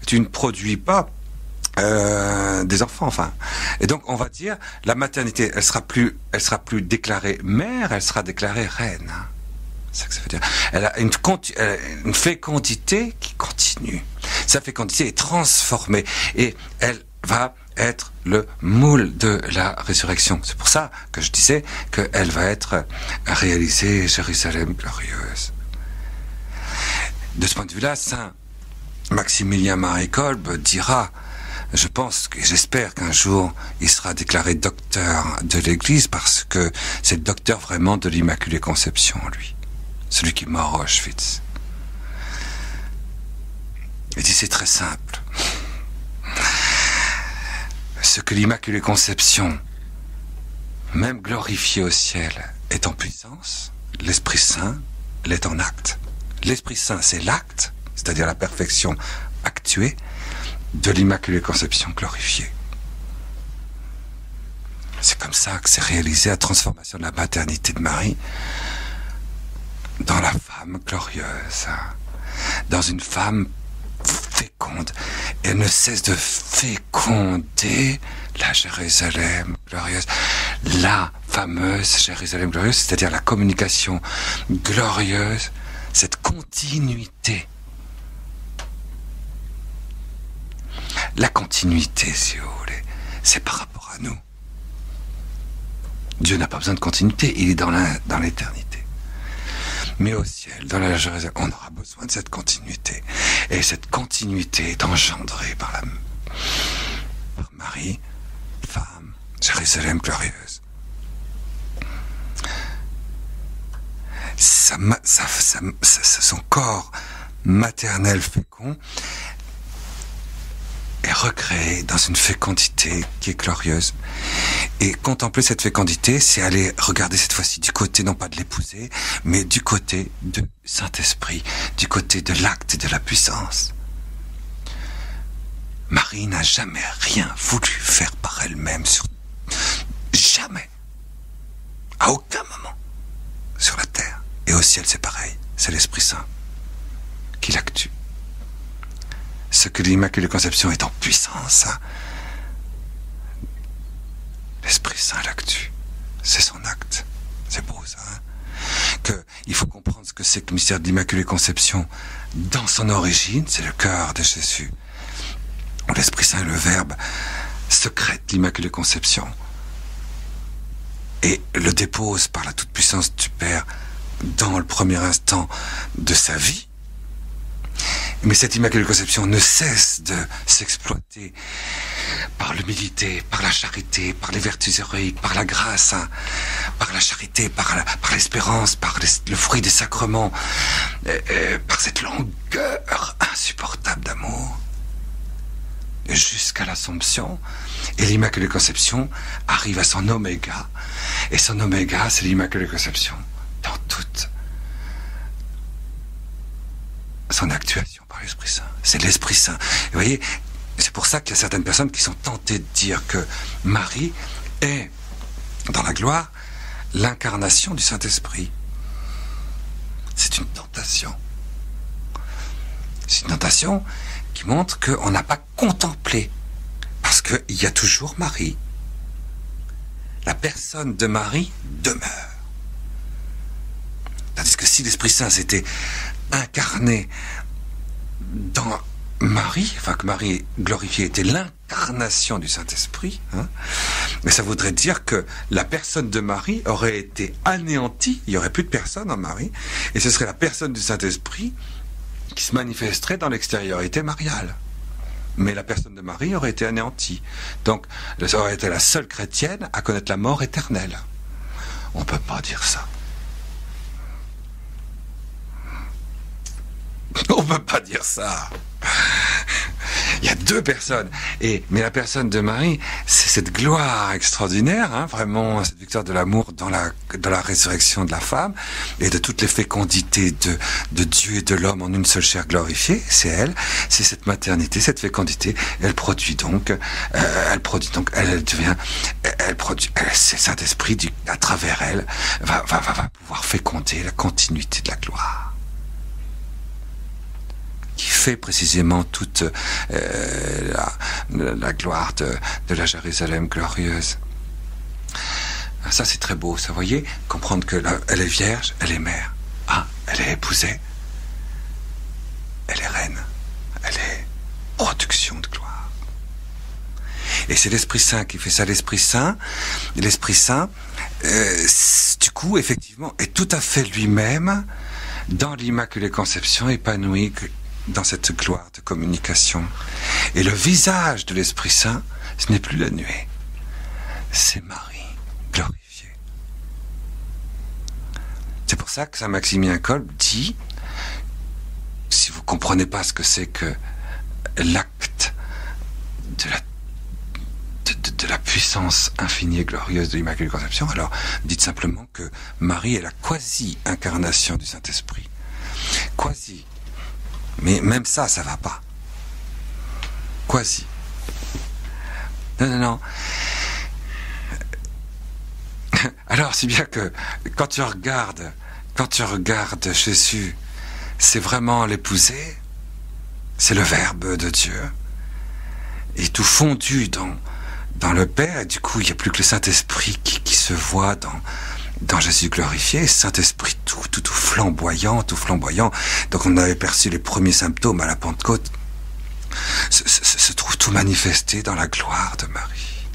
tu ne produis pas des enfants, enfin. Et donc, on va dire, la maternité, elle sera plus déclarée mère, elle sera déclarée reine. C'est ça que ça veut dire. Elle a une fécondité qui continue. Sa fécondité est transformée et elle va être le moule de la résurrection. C'est pour ça que je disais qu'elle va être réalisée, Jérusalem glorieuse. De ce point de vue-là, Saint Maximilien Marie Kolbe dira, je pense et j'espère qu'un jour il sera déclaré docteur de l'Église, parce que c'est le docteur vraiment de l'Immaculée Conception, lui. Celui qui est mort à Auschwitz. Il dit, c'est très simple. Ce que l'Immaculée Conception, même glorifiée au ciel, est en puissance, l'Esprit Saint l'est en acte. L'Esprit Saint, c'est l'acte, c'est-à-dire la perfection actuée de l'Immaculée Conception glorifiée. C'est comme ça que s'est réalisée la transformation de la maternité de Marie dans la femme glorieuse, dans une femme féconde. Elle ne cesse de féconder la Jérusalem glorieuse, la fameuse Jérusalem glorieuse, c'est-à-dire la communication glorieuse, cette continuité. La continuité, si vous voulez, c'est par rapport à nous. Dieu n'a pas besoin de continuité, il est dans l'éternité. Mais au ciel, dans la Jérusalem, on aura besoin de cette continuité. Et cette continuité est engendrée par Marie, femme, Jérusalem glorieuse. Son corps maternel fécond est recréé dans une fécondité qui est glorieuse. Et contempler cette fécondité, c'est aller regarder cette fois-ci du côté, non pas de l'épouser, mais du côté du Saint-Esprit, du côté de l'acte et de la puissance. Marie n'a jamais rien voulu faire par elle-même, jamais, à aucun moment, sur la terre. Et au ciel, c'est pareil, c'est l'Esprit Saint qui l'actue. Ce que l'Immaculée Conception est en puissance, l'Esprit Saint l'actue. C'est son acte. C'est beau, ça. Il faut comprendre ce que c'est que le mystère de l'Immaculée Conception. Dans son origine, c'est le cœur de Jésus. L'Esprit Saint, le Verbe, secrète l'Immaculée Conception et le dépose par la toute-puissance du Père dans le premier instant de sa vie. Mais cette Immaculée Conception ne cesse de s'exploiter par l'humilité, par la charité, par les vertus héroïques, par la grâce, par la charité, par l'espérance, par le fruit des sacrements, par cette longueur insupportable d'amour. jusqu'à l'Assomption. Et l'Immaculée Conception arrive à son oméga. Et son oméga, c'est l'Immaculée Conception dans toute son actuation par l'Esprit Saint. C'est l'Esprit Saint. Et vous voyez, c'est pour ça qu'il y a certaines personnes qui sont tentées de dire que Marie est, dans la gloire, l'incarnation du Saint-Esprit. C'est une tentation. C'est une tentation qui montre qu'on n'a pas contemplé. Parce qu'il y a toujours Marie. La personne de Marie demeure. Tandis que si l'Esprit Saint s'était incarné dans Marie, enfin que Marie glorifiée était l'incarnation du Saint-Esprit, mais ça voudrait dire que la personne de Marie aurait été anéantie, il n'y aurait plus de personne en Marie, et ce serait la personne du Saint-Esprit qui se manifesterait dans l'extériorité mariale. Mais la personne de Marie aurait été anéantie. Donc, elle aurait été la seule chrétienne à connaître la mort éternelle. On ne peut pas dire ça. On ne peut pas dire ça. Il y a deux personnes. Mais la personne de Marie, c'est cette gloire extraordinaire, vraiment, cette victoire de l'amour dans la résurrection de la femme et de toutes les fécondités de Dieu et de l'homme en une seule chair glorifiée. C'est elle, c'est cette maternité, cette fécondité. Elle produit donc, c'est Saint-Esprit à travers elle va pouvoir féconder la continuité de la gloire, qui fait précisément toute la gloire de la Jérusalem glorieuse. Ça, c'est très beau, ça, vous voyez, comprendre que elle est vierge, elle est mère. Elle est épousée, elle est reine, elle est production de gloire. Et c'est l'Esprit Saint qui fait ça. L'Esprit Saint, du coup, effectivement, est tout à fait lui-même dans l'Immaculée Conception, épanoui dans cette gloire de communication. Et le visage de l'Esprit Saint, ce n'est plus la nuée, c'est Marie glorifiée. C'est pour ça que Saint Maximilien Kolb dit, si vous ne comprenez pas ce que c'est que l'acte de la puissance infinie et glorieuse de l'Immaculée Conception, alors dites simplement que Marie est la quasi-incarnation du Saint-Esprit. Quasi. Mais même ça va pas. Quasi. Non. Alors, si bien que quand tu regardes Jésus, c'est vraiment l'épouser, c'est le Verbe de Dieu, et tout fondu dans le Père, et du coup, il n'y a plus que le Saint-Esprit qui se voit dans Jésus glorifié, Saint-Esprit tout flamboyant. Donc on avait perçu les premiers symptômes à la Pentecôte, se trouve tout manifesté dans la gloire de Marie.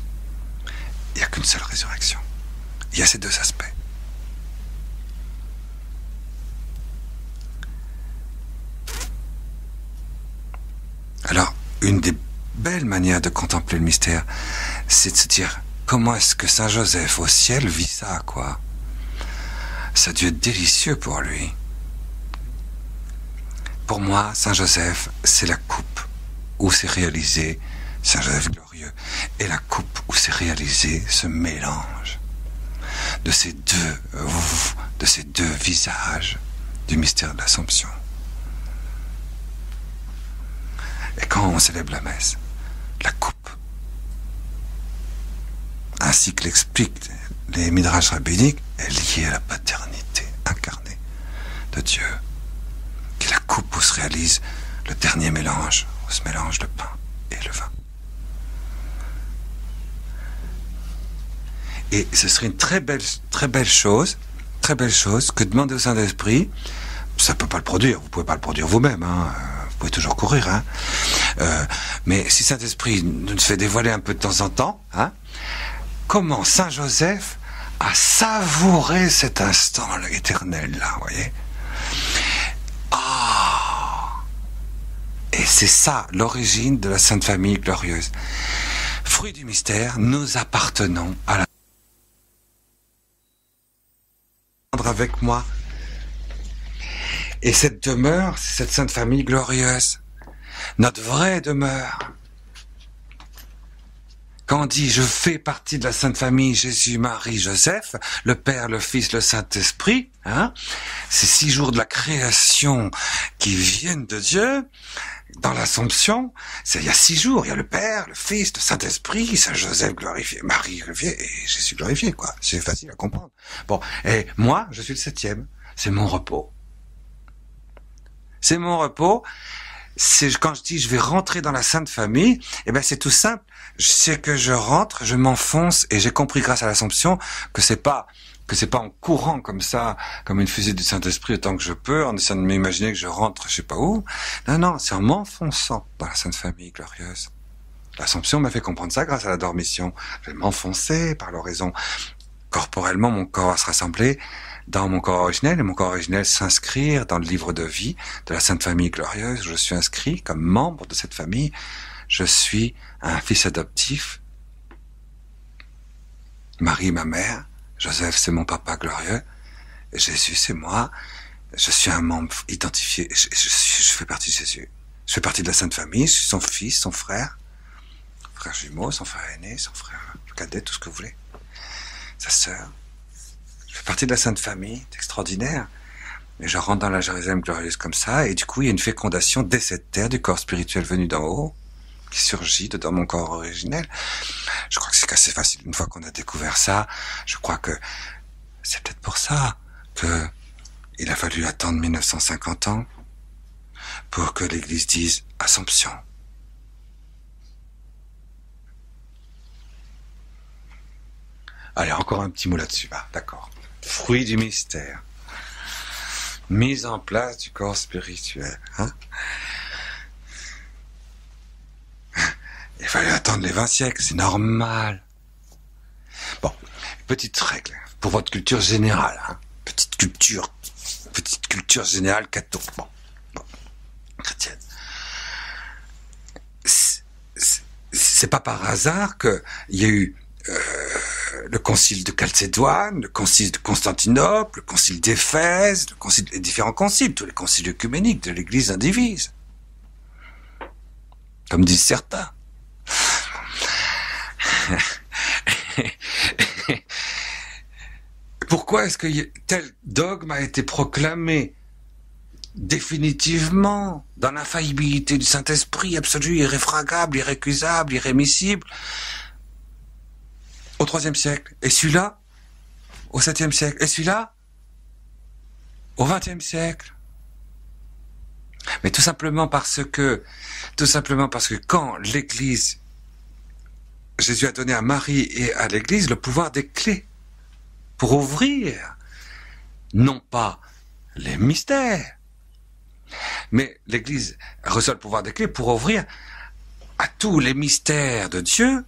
Il n'y a qu'une seule résurrection. Il y a ces deux aspects. Alors, une des belles manières de contempler le mystère, c'est de se dire, comment est-ce que Saint Joseph au ciel vit ça, quoi? Ça a dû être délicieux pour lui. Pour moi, Saint Joseph, c'est la coupe où s'est réalisé Saint Joseph glorieux, et la coupe où s'est réalisé ce mélange de ces deux visages du mystère de l'Assomption. Et quand on célèbre la messe, la coupe, ainsi que l'expliquent les midrash rabbiniques, est liée à la paternité incarnée de Dieu, qui est la coupe où se réalise le dernier mélange, où se mélange le pain et le vin. Et ce serait une très belle chose que de demander au Saint-Esprit. Ça ne peut pas le produire, vous ne pouvez pas le produire vous-même, vous pouvez toujours courir, mais si Saint-Esprit nous fait dévoiler un peu de temps en temps, comment Saint Joseph a savouré cet instant éternel là, vous voyez. Et c'est ça l'origine de la Sainte Famille glorieuse. Fruit du mystère, nous appartenons à la... avec moi. Et cette demeure, c'est cette Sainte Famille glorieuse. Notre vraie demeure. Quand on dit je fais partie de la Sainte Famille, Jésus, Marie, Joseph, le Père, le Fils, le Saint-Esprit, hein, ces 6 jours de la création qui viennent de Dieu, dans l'Assomption, il y a 6 jours, il y a le Père, le Fils, le Saint-Esprit, Saint Joseph glorifié, Marie glorifiée et Jésus glorifié, quoi. C'est facile à comprendre. Bon, et moi, je suis le 7e. C'est mon repos. C'est mon repos. C'est quand je dis je vais rentrer dans la Sainte Famille, eh ben c'est tout simple. Je sais que je rentre, je m'enfonce et j'ai compris grâce à l'Assomption que c'est pas en courant comme ça, comme une fusée du Saint-Esprit autant que je peux, en essayant de m'imaginer que je rentre je sais pas où. Non, c'est en m'enfonçant dans la Sainte Famille glorieuse. L'Assomption m'a fait comprendre ça grâce à la dormition. Je vais m'enfoncer par l'oraison. Corporellement, mon corps va se rassembler dans mon corps originel, et mon corps originel s'inscrire dans le livre de vie de la Sainte Famille glorieuse. Je suis inscrit comme membre de cette famille. Je suis un fils adoptif. Marie, ma mère. Joseph, c'est mon papa glorieux. Et Jésus, c'est moi. Je suis un membre identifié. Je fais partie de Jésus. Je fais partie de la Sainte Famille. Je suis son fils, son frère jumeau, son frère aîné, son frère cadet, tout ce que vous voulez. Sa sœur. Je fais partie de la Sainte Famille. C'est extraordinaire. Et je rentre dans la Jérusalem glorieuse comme ça. Et du coup, il y a une fécondation dès cette terre du corps spirituel venu d'en haut, qui surgit dedans mon corps originel. Je crois que c'est assez facile. Une fois qu'on a découvert ça, je crois que c'est peut-être pour ça que il a fallu attendre 1950 ans pour que l'Église dise Assomption. Allez, encore un petit mot là-dessus. Ah, d'accord. Fruit du mystère. Mise en place du corps spirituel. Hein? Il fallait attendre les 20 siècles, c'est normal. Bon, petite règle pour votre culture générale. Hein? Petite culture générale catho. Bon, chrétienne. C'est pas par hasard qu'il y a eu le concile de Chalcédoine, le concile de Constantinople, le concile d'Éphèse, les différents conciles, tous les conciles œcuméniques de l'Église indivise. Comme disent certains. Pourquoi est-ce que tel dogme a été proclamé définitivement dans l'infaillibilité du Saint-Esprit absolu, irréfragable, irrécusable, irrémissible au IIIe siècle, et celui-là au VIIe siècle, et celui-là au XXe siècle? Mais tout simplement parce que quand l'Église, Jésus a donné à Marie et à l'Église le pouvoir des clés pour ouvrir, non pas les mystères, mais l'Église reçoit le pouvoir des clés pour ouvrir à tous les mystères de Dieu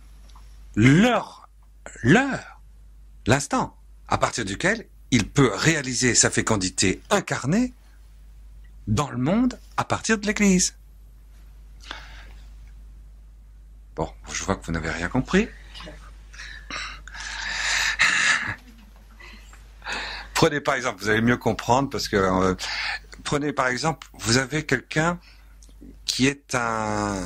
l'instant à partir duquel il peut réaliser sa fécondité incarnée dans le monde à partir de l'Église. Bon, je vois que vous n'avez rien compris. Prenez par exemple, vous allez mieux comprendre parce que prenez par exemple, vous avez quelqu'un qui est un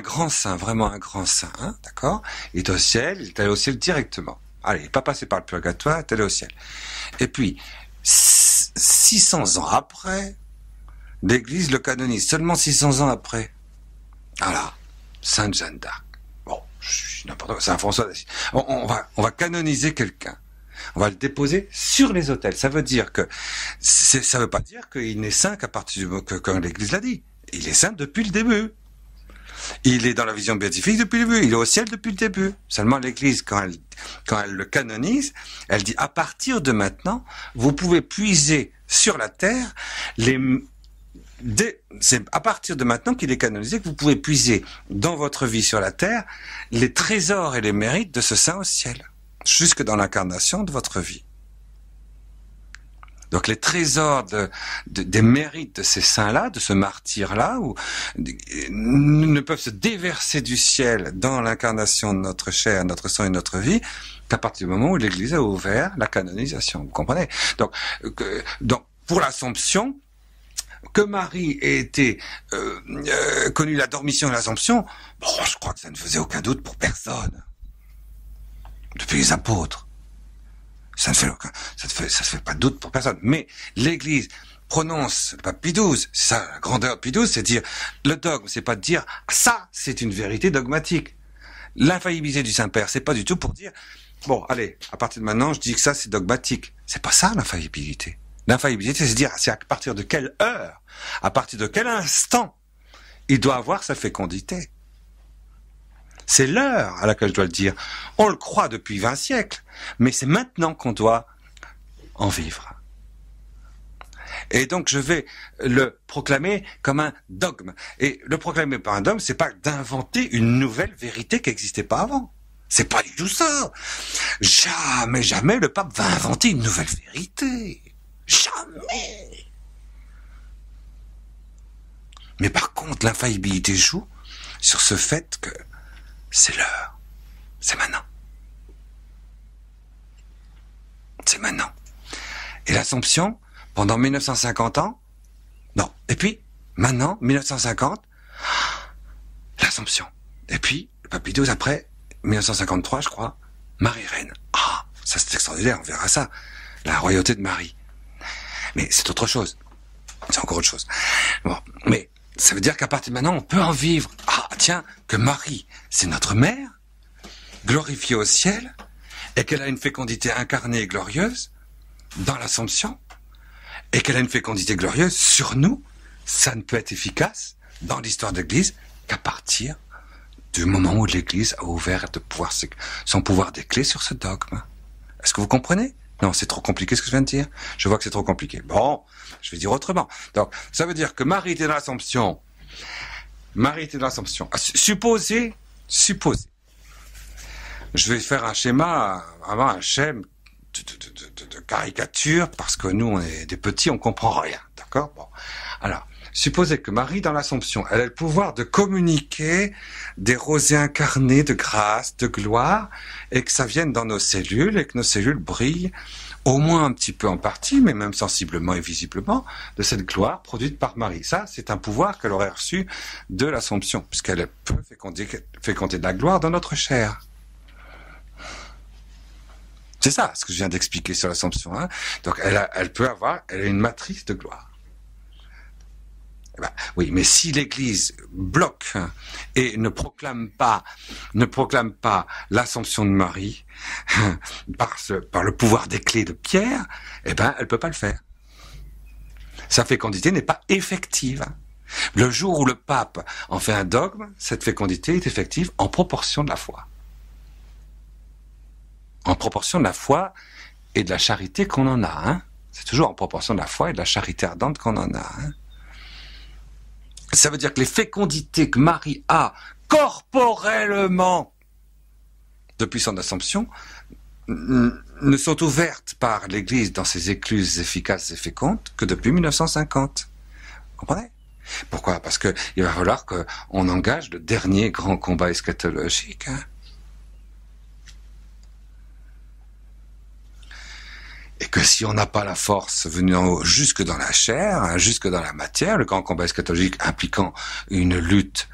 grand saint, vraiment un grand saint, hein, d'accord? Il est au ciel, il est allé au ciel directement. Allez, il n'est pas passé par le purgatoire, il est allé au ciel. Et puis, 600 ans après, l'Église le canonise, seulement 600 ans après. Voilà, Sainte Jeanne d'Arc. Bon, je suis n'importe quoi, Saint François d'Assise. On va canoniser quelqu'un. On va le déposer sur les autels. Ça veut dire que, ça veut pas dire qu'il n'est saint qu'à partir du quand l'Église l'a dit. Il est saint depuis le début. Il est dans la vision béatifique depuis le début. Il est au ciel depuis le début. Seulement l'Église, quand elle le canonise, elle dit à partir de maintenant, vous pouvez puiser sur la terre c'est à partir de maintenant qu'il est canonisé que vous pouvez puiser dans votre vie sur la terre les trésors et les mérites de ce saint au ciel, jusque dans l'incarnation de votre vie. Donc les trésors des mérites de ces saints-là, de ce martyr-là, ne peuvent se déverser du ciel dans l'incarnation de notre chair, notre sang et notre vie qu'à partir du moment où l'Église a ouvert la canonisation. Vous comprenez? Donc pour l'Assomption, que Marie ait été connue la dormition et l'Assomption, bon, je crois que ça ne faisait aucun doute pour personne. Depuis les apôtres. Ça ne se fait pas de doute pour personne. Mais l'Église prononce le pape Pie XII, c'est ça, la grandeur de Pie XII, c'est de dire, le dogme, c'est pas de dire, ça, c'est une vérité dogmatique. L'infaillibilité du Saint-Père, c'est pas du tout pour dire, bon, allez, à partir de maintenant, je dis que ça, c'est dogmatique. C'est pas ça, l'infaillibilité. L'infaillibilité, c'est de dire, c'est à partir de quelle heure, à partir de quel instant, il doit avoir sa fécondité. C'est l'heure à laquelle je dois le dire. On le croit depuis 20 siècles, mais c'est maintenant qu'on doit en vivre. Et donc je vais le proclamer comme un dogme. Et le proclamer par un dogme, c'est pas d'inventer une nouvelle vérité qui n'existait pas avant. C'est pas du tout ça. Jamais, jamais le pape va inventer une nouvelle vérité. Jamais. Mais par contre, l'infaillibilité joue sur ce fait que c'est l'heure. C'est maintenant. C'est maintenant. Et l'Assomption, pendant 1950 ans, non. Et puis, maintenant, 1950, l'Assomption. Et puis, le pape Pie XII après, 1953, je crois, Marie-Reine. Ah, ça c'est extraordinaire, on verra ça. La royauté de Marie. Mais c'est autre chose. C'est encore autre chose. Bon, mais ça veut dire qu'à partir de maintenant, on peut en vivre. Ah, tiens, que Marie, c'est notre mère, glorifiée au ciel, et qu'elle a une fécondité incarnée et glorieuse dans l'Assomption, et qu'elle a une fécondité glorieuse sur nous, ça ne peut être efficace dans l'histoire de l'Église qu'à partir du moment où l'Église a ouvert son pouvoir des clés sur ce dogme. Est-ce que vous comprenez? Non, c'est trop compliqué ce que je viens de dire. Je vois que c'est trop compliqué. Bon, je vais dire autrement. Donc, ça veut dire que Marie était dans l'Assomption. Marie était dans l'Assomption. Supposez. Je vais faire un schéma, vraiment un schème de caricature, parce que nous, on est des petits, on comprend rien. D'accord? Bon. Alors, supposez que Marie, dans l'Assomption, elle a le pouvoir de communiquer des rosées incarnées de grâce, de gloire, et que ça vienne dans nos cellules, et que nos cellules brillent, au moins un petit peu en partie, mais même sensiblement et visiblement, de cette gloire produite par Marie. Ça, c'est un pouvoir qu'elle aurait reçu de l'Assomption, puisqu'elle peut féconder de la gloire dans notre chair. C'est ça, ce que je viens d'expliquer sur l'Assomption. Hein. Donc, elle a une matrice de gloire. Ben, oui, mais si l'Église bloque et ne proclame pas l'Assomption de Marie par le pouvoir des clés de Pierre, eh ben, elle peut pas le faire. Sa fécondité n'est pas effective. Le jour où le pape en fait un dogme, cette fécondité est effective en proportion de la foi. En proportion de la foi et de la charité qu'on en a. Hein. C'est toujours en proportion de la foi et de la charité ardente qu'on en a. Hein. Ça veut dire que les fécondités que Marie a corporellement depuis son Assomption ne sont ouvertes par l'Église dans ses écluses efficaces et fécondes que depuis 1950. Vous comprenez? Pourquoi? Parce que il va falloir qu'on engage le dernier grand combat eschatologique. Hein. Et que si on n'a pas la force venant jusque dans la chair, hein, jusque dans la matière, le grand combat eschatologique impliquant une lutte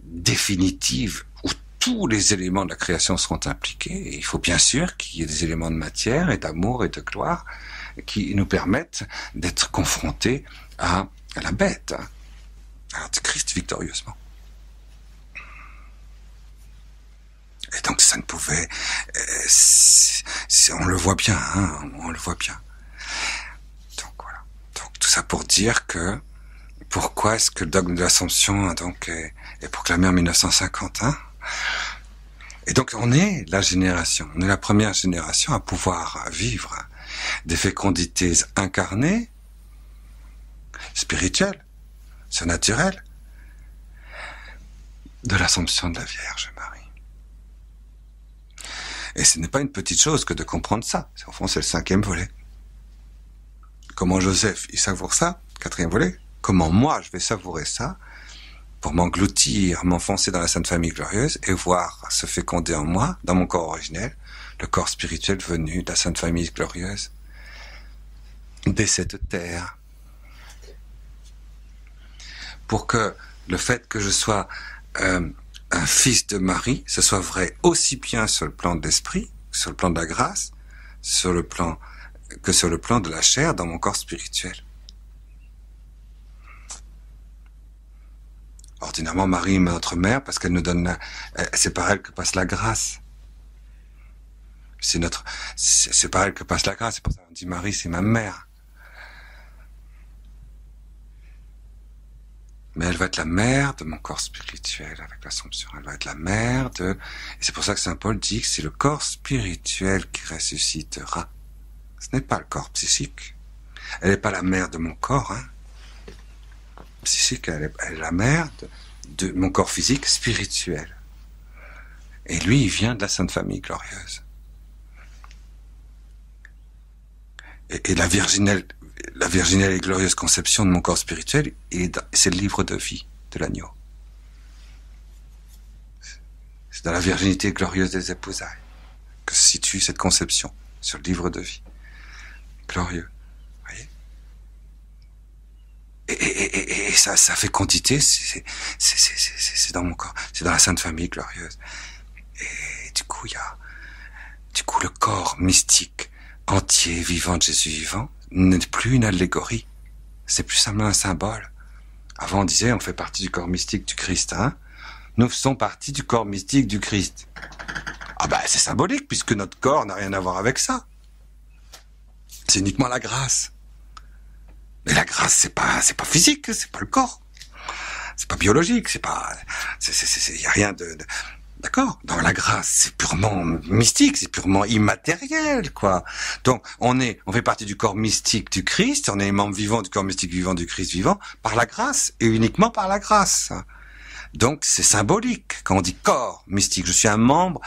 définitive où tous les éléments de la création seront impliqués, et il faut bien sûr qu'il y ait des éléments de matière et d'amour et de gloire qui nous permettent d'être confrontés à la bête, hein, à l'Antichrist victorieusement. Et donc ça ne pouvait... on le voit bien, hein, on le voit bien. Donc voilà. Donc tout ça pour dire que... Pourquoi est-ce que le dogme de l'Assomption donc est proclamé en 1950, hein? Et donc on est la première génération à pouvoir vivre des fécondités incarnées, spirituelles, surnaturelles, de l'Assomption de la Vierge Marie. Et ce n'est pas une petite chose que de comprendre ça. Au fond, c'est le 5e volet. Comment Joseph, il savoure ça, 4e volet. Comment moi, je vais savourer ça pour m'engloutir, m'enfoncer dans la Sainte Famille glorieuse et voir se féconder en moi, dans mon corps originel, le corps spirituel venu de la Sainte Famille glorieuse, dès cette terre. pour que le fait que je sois un fils de Marie, ce soit vrai aussi bien sur le plan de l'esprit, sur le plan de la grâce, sur le plan de la chair dans mon corps spirituel. Ordinairement, Marie est notre mère parce qu'elle nous donne c'est par elle que passe la grâce. C'est par elle que passe la grâce. C'est pour ça qu'on dit Marie, c'est ma mère. Mais elle va être la mère de mon corps spirituel avec l'Assomption. Elle va être la mère de... Et c'est pour ça que Saint Paul dit que c'est le corps spirituel qui ressuscitera. Ce n'est pas le corps psychique. Elle n'est pas la mère de mon corps, hein. Psychique, elle est la mère de mon corps physique spirituel. Et lui, il vient de la Sainte Famille glorieuse. Et la virginelle et glorieuse conception de mon corps spirituel, c'est le livre de vie de l'agneau. C'est dans la virginité glorieuse des épousailles que se situe cette conception sur le livre de vie. Glorieux. Vous voyez ? Et sa fécondité, c'est dans mon corps, c'est dans la Sainte Famille glorieuse. Et du coup, le corps mystique entier, vivant de Jésus vivant, n'est plus une allégorie. C'est plus simplement un symbole. Avant, on disait, on fait partie du corps mystique du Christ, hein. Nous faisons partie du corps mystique du Christ. Ah ben, c'est symbolique, puisque notre corps n'a rien à voir avec ça. C'est uniquement la grâce. Mais la grâce, c'est pas physique, c'est pas le corps. C'est pas biologique, y a rien de... D'accord? Dans la grâce, c'est purement mystique, c'est purement immatériel, quoi. Donc, on fait partie du corps mystique du Christ, on est membre vivant du corps mystique vivant du Christ vivant, par la grâce, et uniquement par la grâce. Donc, c'est symbolique. Quand on dit corps mystique, je suis un membre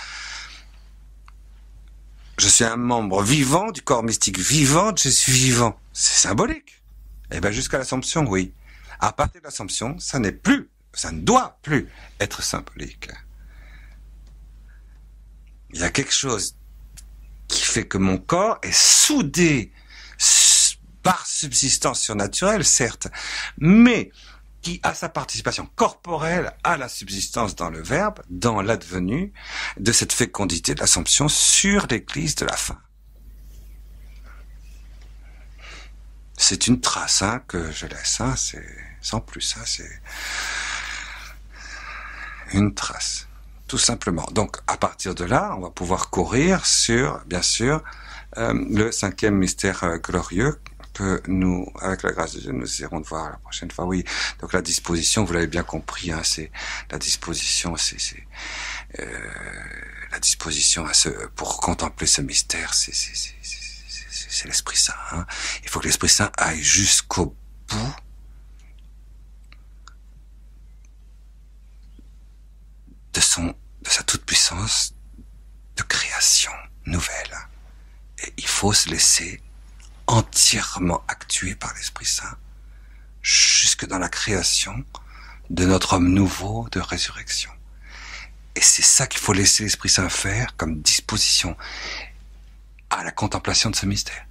vivant du corps mystique vivant de Jésus vivant. C'est symbolique. Eh ben, jusqu'à l'Assomption, oui. À partir de l'Assomption, ça ne doit plus être symbolique. Il y a quelque chose qui fait que mon corps est soudé par subsistance surnaturelle, certes, mais qui a sa participation corporelle à la subsistance dans le Verbe, dans l'advenu de cette fécondité de l'Assomption sur l'Église de la fin. C'est une trace que je laisse, c'est sans plus, c'est une trace. Tout simplement. Donc, à partir de là, on va pouvoir courir sur, bien sûr, le 5e mystère glorieux que nous, avec la grâce de Dieu, nous irons de voir la prochaine fois. Oui. Donc, la disposition, vous l'avez bien compris, c'est la disposition, la disposition pour contempler ce mystère, c'est l'Esprit Saint. Il faut que l'Esprit Saint aille jusqu'au bout de sa toute-puissance de création nouvelle. Et il faut se laisser entièrement actuer par l'Esprit Saint jusque dans la création de notre homme nouveau de résurrection. Et c'est ça qu'il faut laisser l'Esprit Saint faire comme disposition à la contemplation de ce mystère.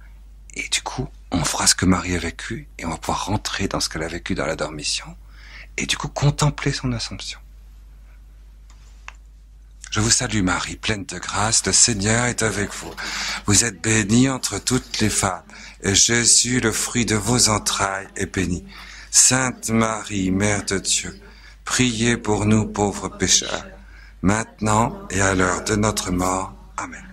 Et du coup, on fera ce que Marie a vécu et on va pouvoir rentrer dans ce qu'elle a vécu dans la dormition et du coup contempler son Assomption. Je vous salue Marie, pleine de grâce, le Seigneur est avec vous. Vous êtes bénie entre toutes les femmes, et Jésus, le fruit de vos entrailles, est béni. Sainte Marie, Mère de Dieu, priez pour nous pauvres pécheurs, maintenant et à l'heure de notre mort. Amen.